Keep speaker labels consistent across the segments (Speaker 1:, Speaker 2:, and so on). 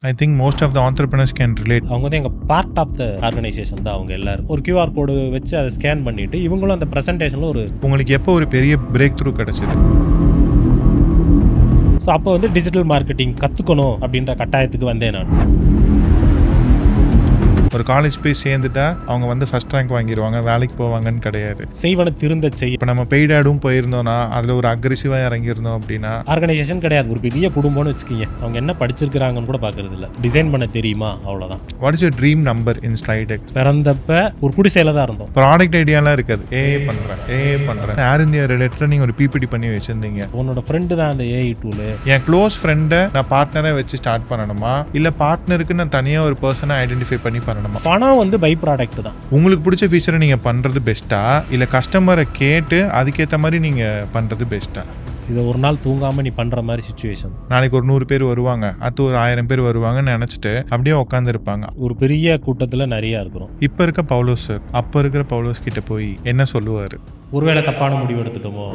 Speaker 1: I think most of the entrepreneurs can relate.
Speaker 2: அவங்க வந்து எங்கள் பார்ட் ஆஃப் த ஆர்கனைசேஷன் தான் அவங்க எல்லாரும். ஒரு QR கோடு வச்சு அதை ஸ்கேன் பண்ணிட்டு இவங்களும் அந்த ப்ரெசன்டேஷனில் ஒரு
Speaker 1: உங்களுக்கு எப்போ ஒரு பெரிய பிரேக் த்ரூ கிடைச்சது?
Speaker 2: ஸோ அப்போ வந்து டிஜிட்டல் மார்க்கெட்டிங் கற்றுக்கணும் அப்படின்ற கட்டாயத்துக்கு வந்தேன் நான்.
Speaker 1: ஒரு காலேஜ் போய் சேர்ந்துட்டா அவங்க வந்து ஃபர்ஸ்ட் ரேங்க் வாங்கிடுவாங்க, வேலைக்கு போவாங்கன்னு கிடையாது.
Speaker 2: செய்வன திருந்த செய்ய.
Speaker 1: இப்போ நம்ம பெய்ட் ஆடும் போயிருந்தோம்னா அதில் ஒரு அக்ரெசிவாக இறங்கியிருந்தோம் அப்படின்னா
Speaker 2: ஆர்கனைசேஷன் கிடையாது, ஒரு பெரிய குடும்பம்னு வச்சுக்கிங்க. அவங்க என்ன படிச்சிருக்கிறாங்கன்னு கூட பார்க்கறது இல்லை, டிசைன் பண்ண தெரியுமா அவ்வளோதான்.
Speaker 1: What is your dream number in SlideEgg?
Speaker 2: பிறந்தப்ப ஒரு குடிசையில் தான் இருந்தோம்.
Speaker 1: ப்ராடக்ட் ஐடியாலாம் இருக்காது, ஏஏ பண்ணுறேன் ஏர் இந்தியா ரிலேட்டடாக நீங்கள் ஒரு பிபிடி பண்ணி வச்சுருந்தீங்க.
Speaker 2: உன்னோட ஃப்ரெண்டு தான் அந்த ஏஐ டூலு.
Speaker 1: என் க்ளோஸ் ஃப்ரெண்டை நான் பார்ட்னரை வச்சு ஸ்டார்ட் பண்ணணுமா இல்லை பார்ட்னருக்கு நான் தனியாக ஒரு பர்சனை ஐடென்டிஃபை பண்ணி பண்ணணுமா?
Speaker 2: பணம் வந்து பை ப்ராடக்ட் தான்.
Speaker 1: உங்களுக்கு பிடிச்ச ஃபீச்சரை நீங்கள் பண்ணுறது பெஸ்ட்டா இல்லை கஸ்டமரை கேட்டு அதுக்கேற்ற மாதிரி நீங்கள் பண்ணுறது பெஸ்ட்டா?
Speaker 2: இதை ஒரு நாள் தூங்காமல் நீ பண்ணுற மாதிரி சுச்சுவேஷன்.
Speaker 1: நாளைக்கு ஒரு 100 பேர் வருவாங்க, அது ஒரு 1000 பேர் வருவாங்கன்னு நினச்சிட்டு அப்படியே உட்காந்துருப்பாங்க.
Speaker 2: ஒரு பெரிய கூட்டத்தில் நிறையா இருக்கிறோம்.
Speaker 1: இப்போ இருக்க பவுலோஸ் சார் அப்போ இருக்கிற பவுலோஸ் கிட்ட போய் என்ன சொல்லுவார்?
Speaker 2: ஒருவேளை தப்பான முடிவு எடுத்துட்டோமோ?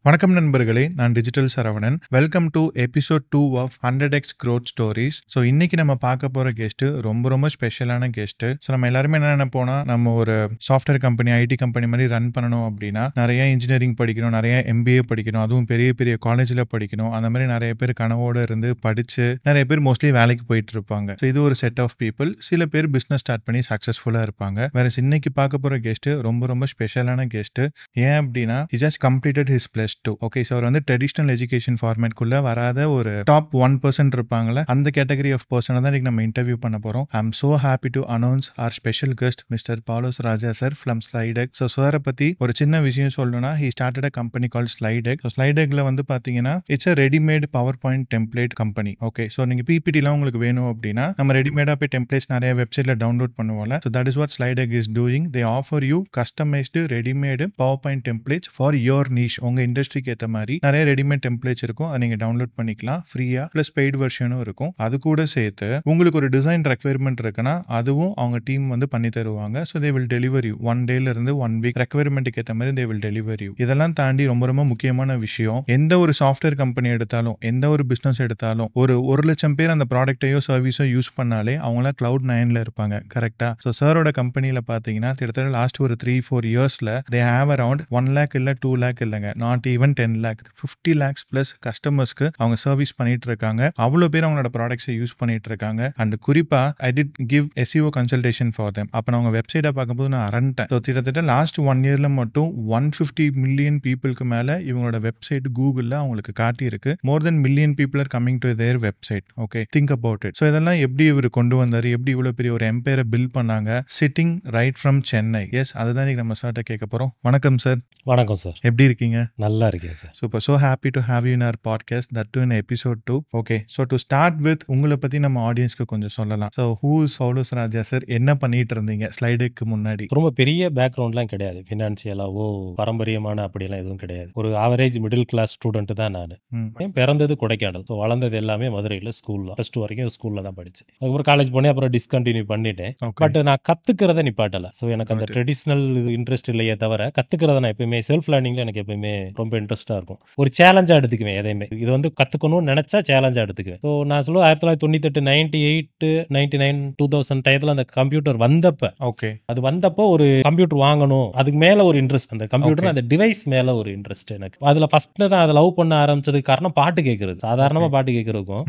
Speaker 1: வணக்கம் நண்பர்களே, நான் digital Saravanan. Welcome to episode 2 of 100x growth stories. So இன்னைக்கு நம்ம பார்க்க போகிற கெஸ்ட்டு ரொம்ப ஸ்பெஷலான கெஸ்ட்டு. ஸோ நம்ம எல்லாருமே என்ன நினைப்போனா, நம்ம ஒரு சாஃப்ட்வேர் கம்பெனி, ஐடி கம்பெனி மாதிரி ரன் பண்ணணும் அப்படின்னா நிறைய இன்ஜினியரிங் படிக்கணும், நிறைய MBA படிக்கணும், அதுவும் பெரிய காலேஜில் படிக்கணும். அந்த மாதிரி நிறைய பேர் கனவோடு இருந்து படித்து நிறைய பேர் மோஸ்ட்லி வேலைக்கு போயிட்டு இருப்பாங்க. ஸோ இது ஒரு செட் ஆஃப் பீப்புள். சில பேர் பிஸ்னஸ் ஸ்டார்ட் பண்ணி சக்ஸஸ்ஃபுல்லாக இருப்பாங்க. வேற இன்னைக்கு பார்க்க போகிற கெஸ்ட்டு ரொம்ப ஸ்பெஷலான கெஸ்ட்டு. ஏன் அப்படின்னா he just completed his plus 2. Okay, so அவர் வந்து ட்ரெடிஷ்னல் எஜுகேஷன் ஃபார்மேட்குள்ளே வராத ஒரு டாப் 1% இருப்பாங்களே, அந்த கேட்டகரி ஆஃப் பர்சனை தான் இன்னைக்கு நம்ம இன்டர்வியூ பண்ண போகிறோம். I am so happy to announce our special guest mister Paulose Raja sir from SlideEgg. So சாரை பற்றி ஒரு சின்ன விஷயம் சொல்லணும்னா, he started a company called SlideEgg. So ஸ்லைடெக்கில் வந்து பார்த்தீங்கன்னா it's a readymade power point template company. Okay, so நீங்கள் பிபிடிலாம் உங்களுக்கு வேணும் அப்படின்னா நம்ம ரெடிமேடாக போய் டெம்ப்ளேட்ஸ் நிறைய வெப்சைட்டில் டவுன்லோட் பண்ணுவோம்ல. So that is what SlideEgg is doing. They offer you customized readymade power point templates for your niche. உங்கள் இண்டஸ்ட்ரிக்கு ஏற்ற மாதிரி நிறைய ரெடிமேட் டெம்ப்ளேட்ஸ் இருக்கும், அதை நீங்கள் டவுன்லோட் பண்ணிக்கலாம் ஃப்ரீயா. ப்ளஸ் பெய்டு வெர்ஷனும் இருக்கும். அது கூட சேர்த்து உங்களுக்கு ஒரு டிசைன் ரெக்வயர்மெண்ட் இருக்குன்னா அதுவும் அவங்க டீம் வந்து பண்ணி தருவாங்க. So they will deliver you 1 டேல இருந்து 1 வீக் ரெக்வயர்மெண்ட்டுக்கு ஏற்ற மாதிரி தே வில் டெலிவர் யூ. இதெல்லாம் தாண்டி ரொம்ப முக்கியமான விஷயம், எந்த ஒரு சாஃப்ட்வேர் கம்பெனி எடுத்தாலும், எந்த ஒரு பிசினஸ் எடுத்தாலும், ஒரு 1,00,000 பேர் அந்த ப்ராடக்டையோ சர்வீஸோ யூஸ் பண்ணாலே அவங்களாம் Cloud 9ல இருப்பாங்க. கரெக்டா? ஸோ சாரோட கம்பெனியில் பார்த்தீங்கன்னா கிட்டத்தட்ட லாஸ்ட் ஒரு 3-4 இயர்ஸ்ல தே ஹேவ் அரவுண்ட் 1 lakh இல்லை 2 lakh இல்லைங்க, not even 10 lakh 50 lakhs plus கஸ்டமர்ஸ்க்கு அவங்க சர்வீஸ் பண்ணிட்டு இருக்காங்க. அவ்வளோ பேர் அவங்களோட ப்ராடக்ட்ஸை யூஸ் பண்ணிட்டு இருக்காங்க. அண்ட் குறிப்பா I did give SEO consultation for them. அப்போ நான் அவங்க வெப்சைட்டை பார்க்கும்போது நான் அரண்டேன். ஸோ கிட்டத்தட்ட லாஸ்ட் 1 yearல மட்டும் 150 million பீப்புளுக்கு மேலே இவங்களோட வெப்சைட் கூகுளில் அவங்களுக்கு காட்டியிருக்கு. More then million people are coming to their website. Okay, think about it. So இதெல்லாம் எப்படி இவர் கொண்டு வந்தார், எப்படி இவ்வளோ பெரிய ஒரு எம்பையரை பில்ட் பண்ணாங்க, sitting right from Chennai. Yes, அதுதான் இன்னைக்கு நம்ம சார்ட்ட கேட்க போகிறோம். வணக்கம் சார்.
Speaker 2: வணக்கம் சார்,
Speaker 1: எப்படி இருக்கீங்க?
Speaker 2: நல்லா இருக்கேன் sir.
Speaker 1: Super, so happy to have you in our podcast, that too in episode 2. Okay, so to start with, உங்களை பத்தி நம்ம ஆடியன்ஸ்க்கு கொஞ்சம் சொல்லலாம். So who is Paulose Raja sir? என்ன பண்ணிட்டு இருந்தீங்க ஸ்லைடெக்கு முன்னாடி?
Speaker 2: ரொம்ப பெரிய பேக்ரவுண்ட்லாம் கிடையாது, ஃபினான்ஷியலாவோ பாரம்பரியமான அப்படிலாம் எதுவும் கிடையாது. ஒரு ஆவரேஜ் மிடில் கிளாஸ் ஸ்டூடெண்ட் தான் நான். பிறந்தது கொடைக்கானல், ஸோ வளர்ந்தது எல்லாமே மதுரையில். ஸ்கூல் தான், +2 வரைக்கும் ஸ்கூலில் தான் படித்தேன். அதுக்கப்புறம் காலேஜ் போனேன், அப்புறம் டிஸ்கண்டினியூ பண்ணிட்டேன். பட் நான் கற்றுக்கிறத நிப்பாட்டலை. ஸோ எனக்கு அந்த ட்ரெடிஷ்னல் இன்ட்ரெஸ்ட் இல்லையே தவிர கற்றுக்கிறத நான் எப்பயுமே செல்ஃப் லேர்னிங்கில் எனக்கு எப்பயுமே ரொம்ப இன்ட்ரெஸ்ட்டாக இருக்கும். ஒரு சேலஞ்சாக எடுத்துக்குவேன் எதையுமே. இது வந்து கற்றுக்கணும்னு நினச்சா சேலஞ்சாக எடுத்துக்குவேன். ஸோ நான் சொல்லுவேன் 1998, 98, 99, 2000 டயத்தில் அந்த கம்ப்யூட்டர் வந்தப்போ,
Speaker 1: ஓகே,
Speaker 2: அது வந்தப்போ ஒரு கம்ப்யூட்டர் வாங்கணும், அதுக்கு மேலே ஒரு இன்ட்ரெஸ்ட், அந்த கம்ப்யூட்டர் அந்த டிவைஸ் மேலே ஒரு இன்ட்ரெஸ்ட் எனக்கு. அதில் ஃபர்ஸ்ட் நான் அதை லவ் பண்ண ஆரம்பிச்சதுக்கு காரணம் பாட்டு கேட்கறது. சாதாரணமாக பாட்டு கேட்கறதுக்கும்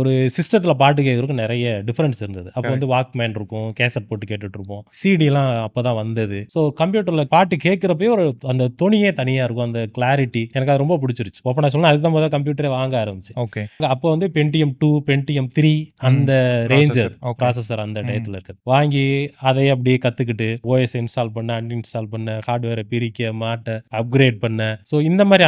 Speaker 2: ஒரு சிஸ்டத்தில் பாட்டு கேட்கறதுக்கும் நிறைய டிஃபரன்ஸ் இருந்தது. அப்போ வந்து வாக்மேன் இருக்கும், கேசட் போட்டு கேட்டுட்டு இருப்போம், சிடிலாம் அப்போ தான் வந்தது. ஸோ கம்ப்யூட்டரில் பாட்டு கேட்குறப்பே ஒரு அந்த தொனியே தனியாக இருக்கும், அந்த கிளாரிட்டி எனக்கு அது ரொம்ப பிடிச்சிருச்சு. அப்போ நான் சொன்னேன் அதுதான் முதல்ல கம்ப்யூட்டரை வாங்க ஆரம்பிச்சு.
Speaker 1: ஓகே,
Speaker 2: அப்போ வந்து Pentium 2, Pentium 3 அந்த ரேஞ்சர் ப்ராசஸர் அந்த டயத்தில் இருக்குது. வாங்கி அதை அப்படியே கற்றுக்கிட்டு OS இன்ஸ்டால் பண்ண, அன்இன்ஸ்டால் பண்ண, ஹார்ட்வேரை பிரிக்க மாட்ட, அப்கிரேட் பண்ண. ஸோ இந்த மாதிரி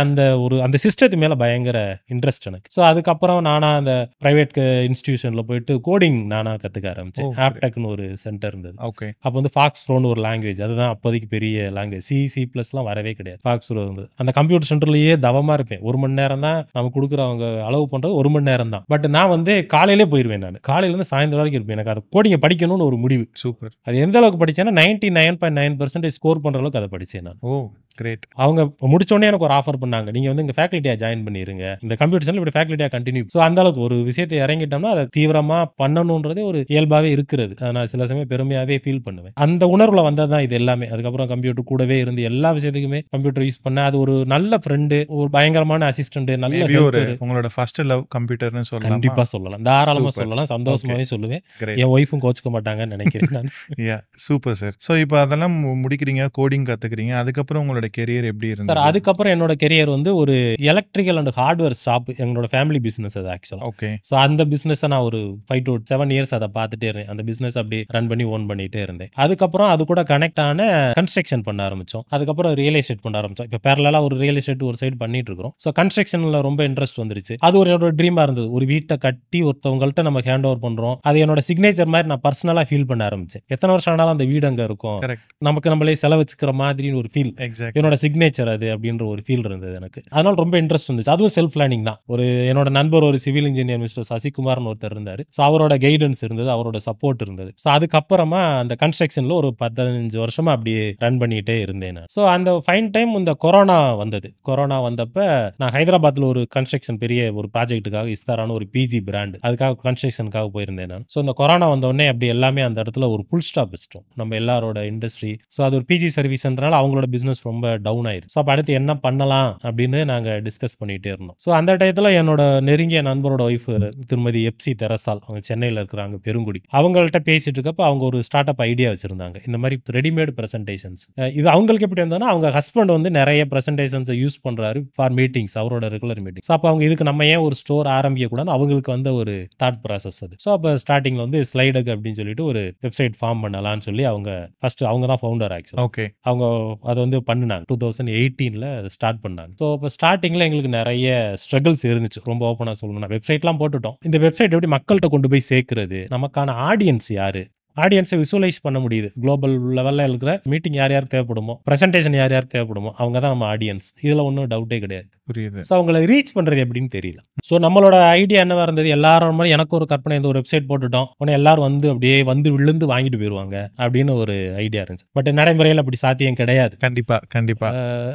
Speaker 2: அந்த சிஸ்டத்து மேலே பயங்கர இன்ட்ரெஸ்ட் எனக்கு. ஸோ அதுக்கப்புறம் நானா அந்த ப்ரைவேட் இன்ஸ்டிடியூஷனில் போயிட்டு கோடிங் நானா கற்றுக்க ஆரம்பிச்சேன். ஆப்டெக்னு ஒரு சென்டர் இருந்தது.
Speaker 1: ஓகே,
Speaker 2: அப்போ வந்து ஃபாக்ஸ் ப்ரோன்னு ஒரு லாங்குவேஜ், அதுதான் அப்போதைக்கு பெரிய லாங்குவேஜ். C++லாம் வரவே கிடையாது. ஃபாக்ஸ் ப்ரோ இருந்தது. அந்த கம்ப்யூட்டர் சென்டர்லயே தவமா இருப்பேன். 1 மணி நேரம் தான் நம்ம கொடுக்குறவங்க அளவு பண்றது, 1 மணி நேரம் தான். பட் நான் வந்து காலையிலே போயிருவேன். நான் காலையில இருந்து சாயந்தரம் வரைக்கும் இருப்பேன். எனக்கு அதை கோடிங்க படிக்கணும்னு ஒரு முடிவு.
Speaker 1: சூப்பர்.
Speaker 2: அது எந்த அளவுக்கு படிச்சேன்னா 99.9% ஸ்கோர் பண்ற அளவுக்கு அதை படிச்சேன் நான்.
Speaker 1: ஓ, கிரேட்.
Speaker 2: அவங்க முடிச்சோடனே எனக்கு ஒரு ஆஃபர் பண்ணாங்க, நீங்க வந்து இங்க ஃபேக்கல்ட்டியா ஜாயின் பண்ணிருங்க, இந்த கம்ப்யூட்டர் சயின்ஸ்ல இப்படி ஃபேக்கல்ட்டியா கண்டினியூ. ஸோ அந்த அளவுக்கு ஒரு விஷயத்தை இறங்கிட்டோம்னா அதை தீவிரமா பண்ணணுன்றது ஒரு இயல்பாவே இருக்கிறது. அதை நான் சில சமயம் பெருமையாவே ஃபீல் பண்ணுவேன். அந்த உணர்வுல வந்தது தான் இது எல்லாமே. அதுக்கப்புறம் கம்ப்யூட்டர் கூடவே இருந்து எல்லா விஷயத்துக்குமே கம்ப்யூட்டர் யூஸ் பண்ண, அது ஒரு நல்ல ஃப்ரெண்டு, ஒரு பயங்கரமான அசிஸ்டன்ட், நல்ல
Speaker 1: மேபி ஒரு
Speaker 2: ஹெல்ப்பர்.
Speaker 1: உங்களோட ஃபர்ஸ்ட் லவ் கம்ப்யூட்டர்னு சொல்லலாமா?
Speaker 2: கண்டிப்பா சொல்லலாம், தாராளமா
Speaker 1: சூப்பர்.
Speaker 2: சொல்லலாம், சந்தோஷமாவே சொல்லுவேன்.
Speaker 1: கிரேட்.
Speaker 2: என் ஒய்ஃபும் கோச்சுக்க மாட்டாங்கன்னு நினைக்கிறேன் நான்.
Speaker 1: யா சூப்பர் சார். ஸோ இப்போ அதெல்லாம் முடிக்கிறீங்க, கோடிங் கத்துக்கிறீங்க. அதுக்கப்புறம் உங்களோட கெரியர் எப்படி
Speaker 2: சார்
Speaker 1: இருந்தது?
Speaker 2: அதுக்கப்புறம் என்னோட கெரியர் வந்து ஒரு எலக்ட்ரிக்கல் அண்ட் ஹார்ட்வேர் ஷாப், எங்களோட ஃபேமிலி பிசினஸ் அது ஆக்சுவலா.
Speaker 1: ஓகே.
Speaker 2: ஸோ அந்த பிசினஸை நான் ஒரு 5 to 7 இயர்ஸ் அதை பார்த்துட்டே இருந்தேன். அந்த பிசினஸ் அப்படி ரன் பண்ணி ஓன் பண்ணிட்டே இருந்தேன். அதுக்கப்புறம் அது கூட கனெக்ட் ஆன கன்ஸ்ட்ரக்ஷன் பண்ண ஆரம்பிச்சோம். அதுக்கப்புறம் ரியல் எஸ்டேட் பண்ண ஆரம்பிச்சோம். இப்போ பேரலா ஒரு ரியல் எஸ்டேட் ஒரு சைடு பண்ணிட்டு இருக்கிறோம். ஸோ கன்ஸ்ட்ரக்ஷன்ல ரொம்ப இன்ட்ரெஸ்ட் வந்துருச்சு. அது ஒரு என்னோட ட்ரீமா இருந்தது. ஒரு வீட்டை கட்டி ஒருத்தவங்கள்ட்ட நம்ம ஹேண்ட் ஓவர் பண்றோம், அது என்னோட சிக்னேச்சர் மாதிரி நான் பர்சனலா ஃபீல் பண்ண ஆரம்பிச்சேன். எத்தனை வருஷம் ஆனாலும் அந்த வீடு அங்க இருக்கும்,
Speaker 1: கரெக்ட்.
Speaker 2: நமக்கு நம்மளே செலவச்சுக்கிற மாதிரி ஒரு ஃபீல்,
Speaker 1: எக்ஸாக்ட்.
Speaker 2: என்னோட சிக்னேச்சர் அது அப்படின்ற ஒரு ஃபீல் இருந்தது எனக்கு. அதனால ரொம்ப இன்ட்ரெஸ்ட் இருந்துச்சு. அதுவும் செல்ஃப் லேர்னிங் தான். ஒரு என்னோட நண்பர் ஒரு சிவில் இன்ஜினியர் மிஸ்டர் சசிகுமார்னு ஒருத்தர் இருந்தாரு. ஸோ அவரோட கைடன்ஸ் இருந்தது, அவரோட சப்போர்ட் இருந்தது. ஸோ அதுக்கப்புறமா அந்த கன்ஸ்ட்ரக்ஷன்ல ஒரு 15 வருஷமா அப்படியே ரன் பண்ணிட்டே இருந்தேன் நான். ஸோ அந்த ஃபைன் டைம் இந்த கொரோனா வந்தது. கொரோனா வந்தப்ப நான் ஹைதராபாத்ல ஒரு கன்ஸ்ட்ரக்ஷன் பெரிய ஒரு ப்ராஜெக்ட்டுக்காக, இஸ்தாரான ஒரு பிஜி பிராண்ட், அதுக்காக கன்ஸ்ட்ரக்ஷனுக்காக போயிருந்தேன் நான். ஸோ இந்த கொரோனா வந்த உடனே அப்படி எல்லாமே அந்த இடத்துல ஒரு புல் ஸ்டாப் வச்சிட்டோம், நம்ம எல்லாரோட இண்டஸ்ட்ரி. ஸோ அது ஒரு பிஜி சர்வீஸ்ன்றனால அவங்களோட பிசினஸ் ரொம்ப டவுன் ஆயிடுச்சு. ஸோ அப்போ அடுத்து என்ன பண்ணலாம் அப்படின்னு நாங்க டிஸ்கஸ் பண்ணிட்டே இருந்தோம். ஸோ அந்த டயத்துல என்னோட நெருங்கிய நண்பரோட ஒய்ஃப் திருமதி எப்சி தெரசால், அவங்க சென்னையில் இருக்கிறாங்க, பெருங்குடி. அவங்கள்ட்ட பேசிட்டு இருக்கப்ப அவங்க ஒரு ஸ்டார்ட் அப் ஐடியா வச்சிருந்தாங்க, இந்த மாதிரி ரெடிமேட் பிரசன்டேஷன்ஸ். இது அவங்களுக்கு எப்படி இருந்ததுன்னா, அவங்க ஹஸ்பண்ட் வந்து நிறைய பிரசன்டேஷன்ஸை யூஸ் பண்றாரு ஃபார் மீட்டிங்ஸ், அவரோட ரெகுலர் மீட்டிங். ஸோ அப்போ அவங்க இதுக்கு நம்ம ஏன் ஒரு ஸ்டோர் ஆரம்பிக்க கூடாது, அவங்களுக்கு வந்து ஒரு தாட் ப்ராசஸ் அது. ஸோ அப்போ ஸ்டார்டிங்ல வந்து ஸ்லைடக் அப்படின்னு சொல்லிட்டு ஒரு வெப்சைட் ஃபார்ம் பண்ணலாம்னு சொல்லி அவங்க ஃபர்ஸ்ட், அவங்க தான் ஃபவுண்டர் ஆக்சுவலி.
Speaker 1: ஓகே.
Speaker 2: அவங்க அதை வந்து பண்ணினாங்க 2018ல ஸ்டார்ட் பண்ணாங்க. ஸோ இப்போ ஸ்டார்டிங்ல எங்களுக்கு நிறைய ஸ்ட்ரகிள்ஸ் இருந்துச்சு. ரொம்ப ஓப்பனா சொல்லணும்னா வெப்சைட்லாம் போட்டுட்டோம். இந்த வெப்சைட் எப்படி மக்கள்கிட்ட கொண்டு போய் சேர்க்கிறது, நமக்கான ஆடியன்ஸ் யாரு, ஆடியன்ஸை விசுவலைஸ் பண்ண முடியுது. குளோபல் லெவலில் இருக்கிற மீட்டிங் யார் யார் தேவைப்படுமோ, ப்ரெசன்டேஷன் யார் யார் தேவைப்படுமோ, அவங்க தான் நம்ம ஆடியன்ஸ். இதில் ஒன்றும் டவுட்டே கிடையாது.
Speaker 1: புரியுது.
Speaker 2: ஸோ அவங்களை ரீச் பண்ணுறது எப்படின்னு தெரியல. ஸோ நம்மளோட ஐடியா என்னவா இருந்தது, எல்லாரும் மாதிரி எனக்கு ஒரு கற்பனை, இந்த ஒரு வெப்சைட் போட்டுட்டோம், உடனே எல்லாரும் வந்து அப்படியே வந்து விழுந்து வாங்கிட்டு போயிடுவாங்க அப்படின்னு ஒரு ஐடியா இருந்துச்சு. பட் நடைமுறையில் அப்படி சாத்தியம் கிடையாது.
Speaker 1: கண்டிப்பா கண்டிப்பா.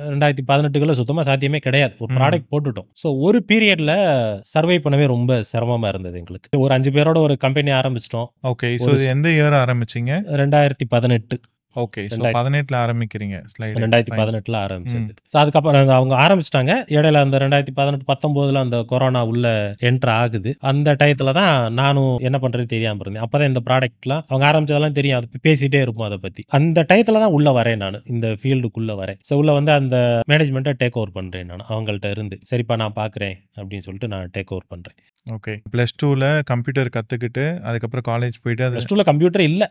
Speaker 2: 2018க்குள்ள சுத்தமாக சாத்தியமே கிடையாது. ஒரு ப்ராடக்ட் போட்டுட்டோம். ஸோ ஒரு பீரியட்ல சர்வை பண்ணவே ரொம்ப சிரமமா இருந்தது எங்களுக்கு. ஒரு 5 பேரோட ஒரு கம்பெனி ஆரம்பிச்சிட்டோம்.
Speaker 1: ஓகே. ஸோ எந்த இயர் ஆரம்பிச்சீங்க?
Speaker 2: 2018.
Speaker 1: ஓகே. ஸோ 18ல ஆரம்பிக்கிறீங்க ஸ்லைடு.
Speaker 2: 2018ல ஆரம்பிச்சது. ஸோ அதுக்கப்புறம் அவங்க ஆரம்பிச்சிட்டாங்க. இடையில அந்த 2018 19ல அந்த கொரோனா உள்ள என்டர் ஆகுது. அந்த டயத்துல தான் நானும் என்ன பண்றது தெரியாம இருந்தேன். அப்பதான் இந்த ப்ராடக்ட்லாம் அவங்க ஆரம்பிச்சதெல்லாம் தெரியும், அது பேசிட்டே இருப்போம் அதை பத்தி. அந்த டயத்துல தான் உள்ள வரேன் நான், இந்த ஃபீல்டுக்குள்ள வரேன். ஸோ உள்ள வந்து அந்த மேனேஜ்மெண்ட்டை டேக் ஓவர் பண்றேன் நான் அவங்கள்ட்ட இருந்து. சரிப்பா நான் பாக்குறேன் அப்படின்னு சொல்லிட்டு நான் டேக் ஓவர் பண்றேன்.
Speaker 1: ஓகே. +2ல கம்ப்யூட்டர் கத்துக்கிட்டு அதுக்கப்புறம் காலேஜ் போயிட்டு அது
Speaker 2: +2ல கம்ப்யூட்டர் இல்ல.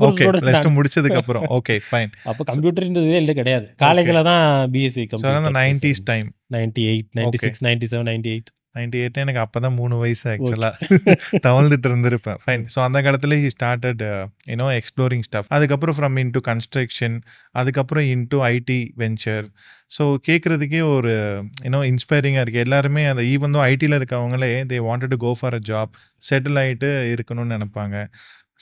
Speaker 1: ஓகே. +2 முடிச்சதுக்கு அப்புறம் ஓகே ஃபைன்.
Speaker 2: அப்ப கம்ப்யூட்டர்ன்றதே இல்ல கிடையாது. காலேஜ்ல தான் பிஎஸ்சி கம்ப்யூட்டர்.
Speaker 1: அந்த 90s டைம்.
Speaker 2: 98 96 97 98
Speaker 1: 98 எனக்கு அப்பதான் 3 வயசு ஆக்சுவலா. தவழ்ந்துட்டு இருந்திருப்பேன். ஃபைன். ஸோ அந்த காலத்துல ஹி ஸ்டார்டட் எக்ஸ்ப்ளோரிங் ஸ்டஃப். அதுக்கப்புறம் ஃப்ரம் இன்டு கன்ஸ்ட்ரக்ஷன், அதுக்கப்புறம் இன்டு ஐடி வெஞ்சர். ஸோ கேட்குறதுக்கே ஒரு இன்ஸ்பைரிங்காக இருக்குது. எல்லாருமே அந்த ஈவன் தோ ஐடியில் இருக்கவங்களே they wanted to go for a job, settle ஆகிட்டு இருக்கணும்னு நினைப்பாங்க.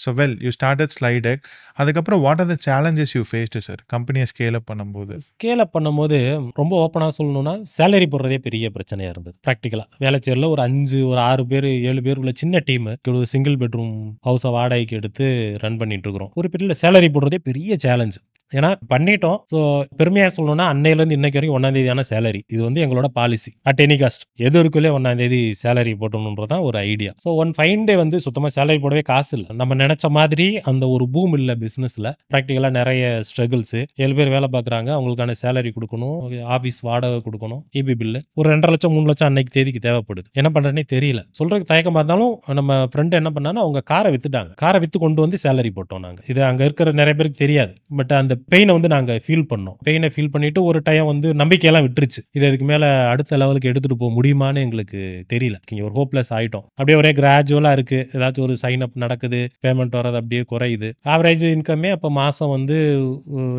Speaker 1: So you started SlideEgg. அதுக்கப்புறம் what are the challenges you faced sir கம்பெனியை ஸ்கேல் அப் பண்ணும்போது?
Speaker 2: ஸ்கேல் அப் பண்ணும்போது ரொம்ப ஓப்பனாக சொல்லணும்னா சேலரி போடுறதே பெரிய பிரச்சனையாக இருந்தது. ப்ராக்டிக்கலாக வேலைச்சேரில் ஒரு 5 ஒரு 6 பேர் 7 பேர் உள்ள சின்ன டீமு, ஒரு சிங்கிள் பெட்ரூம் ஹவுஸை வாடகைக்கு எடுத்து ரன் பண்ணிட்டு இருக்கிறோம். ஒரு பீரியடில் சேலரி போடுறதே பெரிய சேலஞ்ச். ஏன்னா பண்ணிட்டோம். ஸோ பெருமையாக சொல்லணும்னா அன்னையிலேருந்து இன்னைக்கு வரைக்கும் 1ஆம் தேதியான சேலரி, இது வந்து எங்களோட பாலிசி. அட் எனி காஸ்ட் எது இருக்குள்ளே 1ஆம் தேதி சேலரி போட்டணுன்றதான் ஒரு idea. So one fine day வந்து சுத்தமாக சேலரி போடவே காசு இல்லை. நம்ம நினைச்ச மாதிரி அந்த ஒரு பூம் இல்லை பிஸ்னஸில். ப்ராக்டிக்கலாக நிறைய ஸ்ட்ரகிள்ஸு. 7 பேர் வேலை பார்க்குறாங்க, அவங்களுக்கான சேலரி கொடுக்கணும், ஆஃபீஸ் வாடகை கொடுக்கணும், இபி பில்லு ஒரு 2.5 லட்சம் 3 லட்சம் அன்னைக்கு தேதிக்கு தேவைப்படுது. என்ன பண்ணுறேன்னே தெரியல. சொல்றதுக்கு தயக்கமாக இருந்தாலும் நம்ம ஃப்ரெண்டு என்ன பண்ணாலும் அவங்க காரை வித்துட்டாங்க. காரை விற்று கொண்டு வந்து சேலரி போட்டோம் நாங்கள். இது அங்கே இருக்கிற நிறைய பேருக்கு தெரியாது. பட் அந்த பெயினை வந்து நாங்கள் ஃபீல் பண்ணோம். பெயினை ஃபீல் பண்ணிட்டு ஒரு டைம் வந்து நம்பிக்கையெல்லாம் விட்டுருச்சு. இது இதுக்கு மேலே அடுத்த லெவலுக்கு எடுத்துகிட்டு போக முடியுமான்னு எங்களுக்கு தெரியல. ஒரு ஹோப்லெஸ் ஆகிட்டோம். அப்படியே ஒரே கிராஜுவலாக இருக்குது. ஏதாச்சும் ஒரு சைன் அப் நடக்குது, பேமெண்ட் வர்றது அப்படியே குறையுது. ஆவரேஜ் இன்கமே அப்போ மாதம் வந்து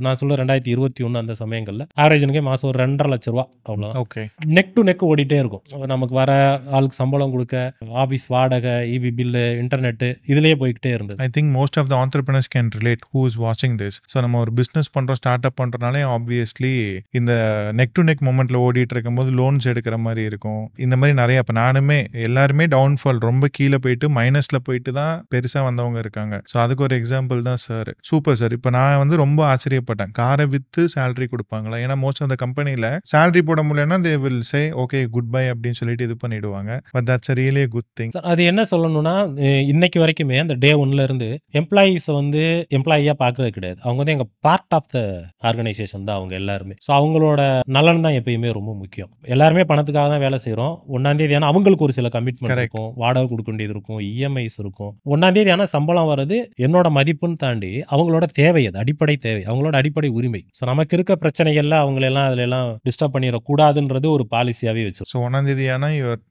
Speaker 2: நான் சொல்ல 2021 அந்த சமயங்களில் ஆவரேஜ் இன்கே மாதம் ஒரு 2.5 லட்ச ரூபா அவ்வளோ.
Speaker 1: ஓகே.
Speaker 2: நெக் டு நெக் ஓடிட்டே இருக்கும். நமக்கு வர ஆளுக்கு சம்பளம் கொடுக்க, ஆஃபீஸ் வாடகை, இபி பில்லு, இன்டர்நெட்டு, இதுலேயே போய்கிட்டே இருந்தது.
Speaker 1: I think most of the entrepreneurs can relate who is வாட்சிங் திஸ். ஸோ நம்ம ஒரு பிஸ்னஸ் பண்ணுறோம், ஸ்டார்ட் அப் பண்ணுறனாலே ஆப்வியஸ்லி இந்த நெக் டு நெக் மூமெண்ட்டில் ஓடிட்டு இருக்கும்போது லோன்ஸ் எடுக்கிற மாதிரி இருக்கும். இந்த மாதிரி நிறைய இப்போ நானுமே எல்லாருமே டவுன்ஃபால் ரொம்ப கீழே போயிட்டு மைனஸில் போயிட்டு தான் பெருசாக வந்தவங்க இருக்காங்க. ஸோ அதுக்கு ஒரு எக்ஸாம்பிள் தான் சார். Super sir. இப்போ நான் வந்து ரொம்ப ஆச்சரியப்பட்டேன், காரை விற்று சேலரி கொடுப்பாங்களா? ஏன்னா மோஸ்ட் ஆஃப் த கம்பெனியில் சேலரி போட முடியலன்னா they will say okay good bye அப்படின்னு சொல்லிட்டு இது பண்ணிடுவாங்க. But that's really good thing.
Speaker 2: அது என்ன சொல்லணும்னா, இன்னைக்கு வரைக்குமே அந்த டே ஒன்ல இருந்து எம்ப்ளாயீஸை வந்து எம்ப்ளாயியா பார்க்கறது கிடையாது. அவங்க வந்து எங்க பார்ட் ஆஃப் த ஆர்கனைசேஷன் தான் அவங்க எல்லாருமே. ஸோ அவங்களோட நலன் தான் எப்பயுமே ரொம்ப முக்கியம். எல்லாருமே பணத்துக்காக தான் வேலை செய்கிறோம். 1ஆம் தேதி ஆனால் அவங்களுக்கு ஒரு சில கமிட்மெண்ட் இருக்கும், வாடகை கொடுக்க வேண்டியது இருக்கும், இஎம்ஐஸ் இருக்கும். 1ஆம் தேதி ஆனால் சம்பளம் வர்றது என்னோட மதிப்புன்னு தாண்டி அவங்களோட தேவை, அது அடிப்படை தேவை, அவங்களோட அடிப்படை உரிமை. ஸோ நமக்கு இருக்க பிரச்சனைகள்ல அவங்களெல்லாம் அதுல எல்லாம் டிஸ்டர்ப் பண்ணிடக்கூடாதுன்றது ஒரு பாலிசியாவே வச்சு.
Speaker 1: ஸோ 1ஆம் தேதி ஆனால் யுவர்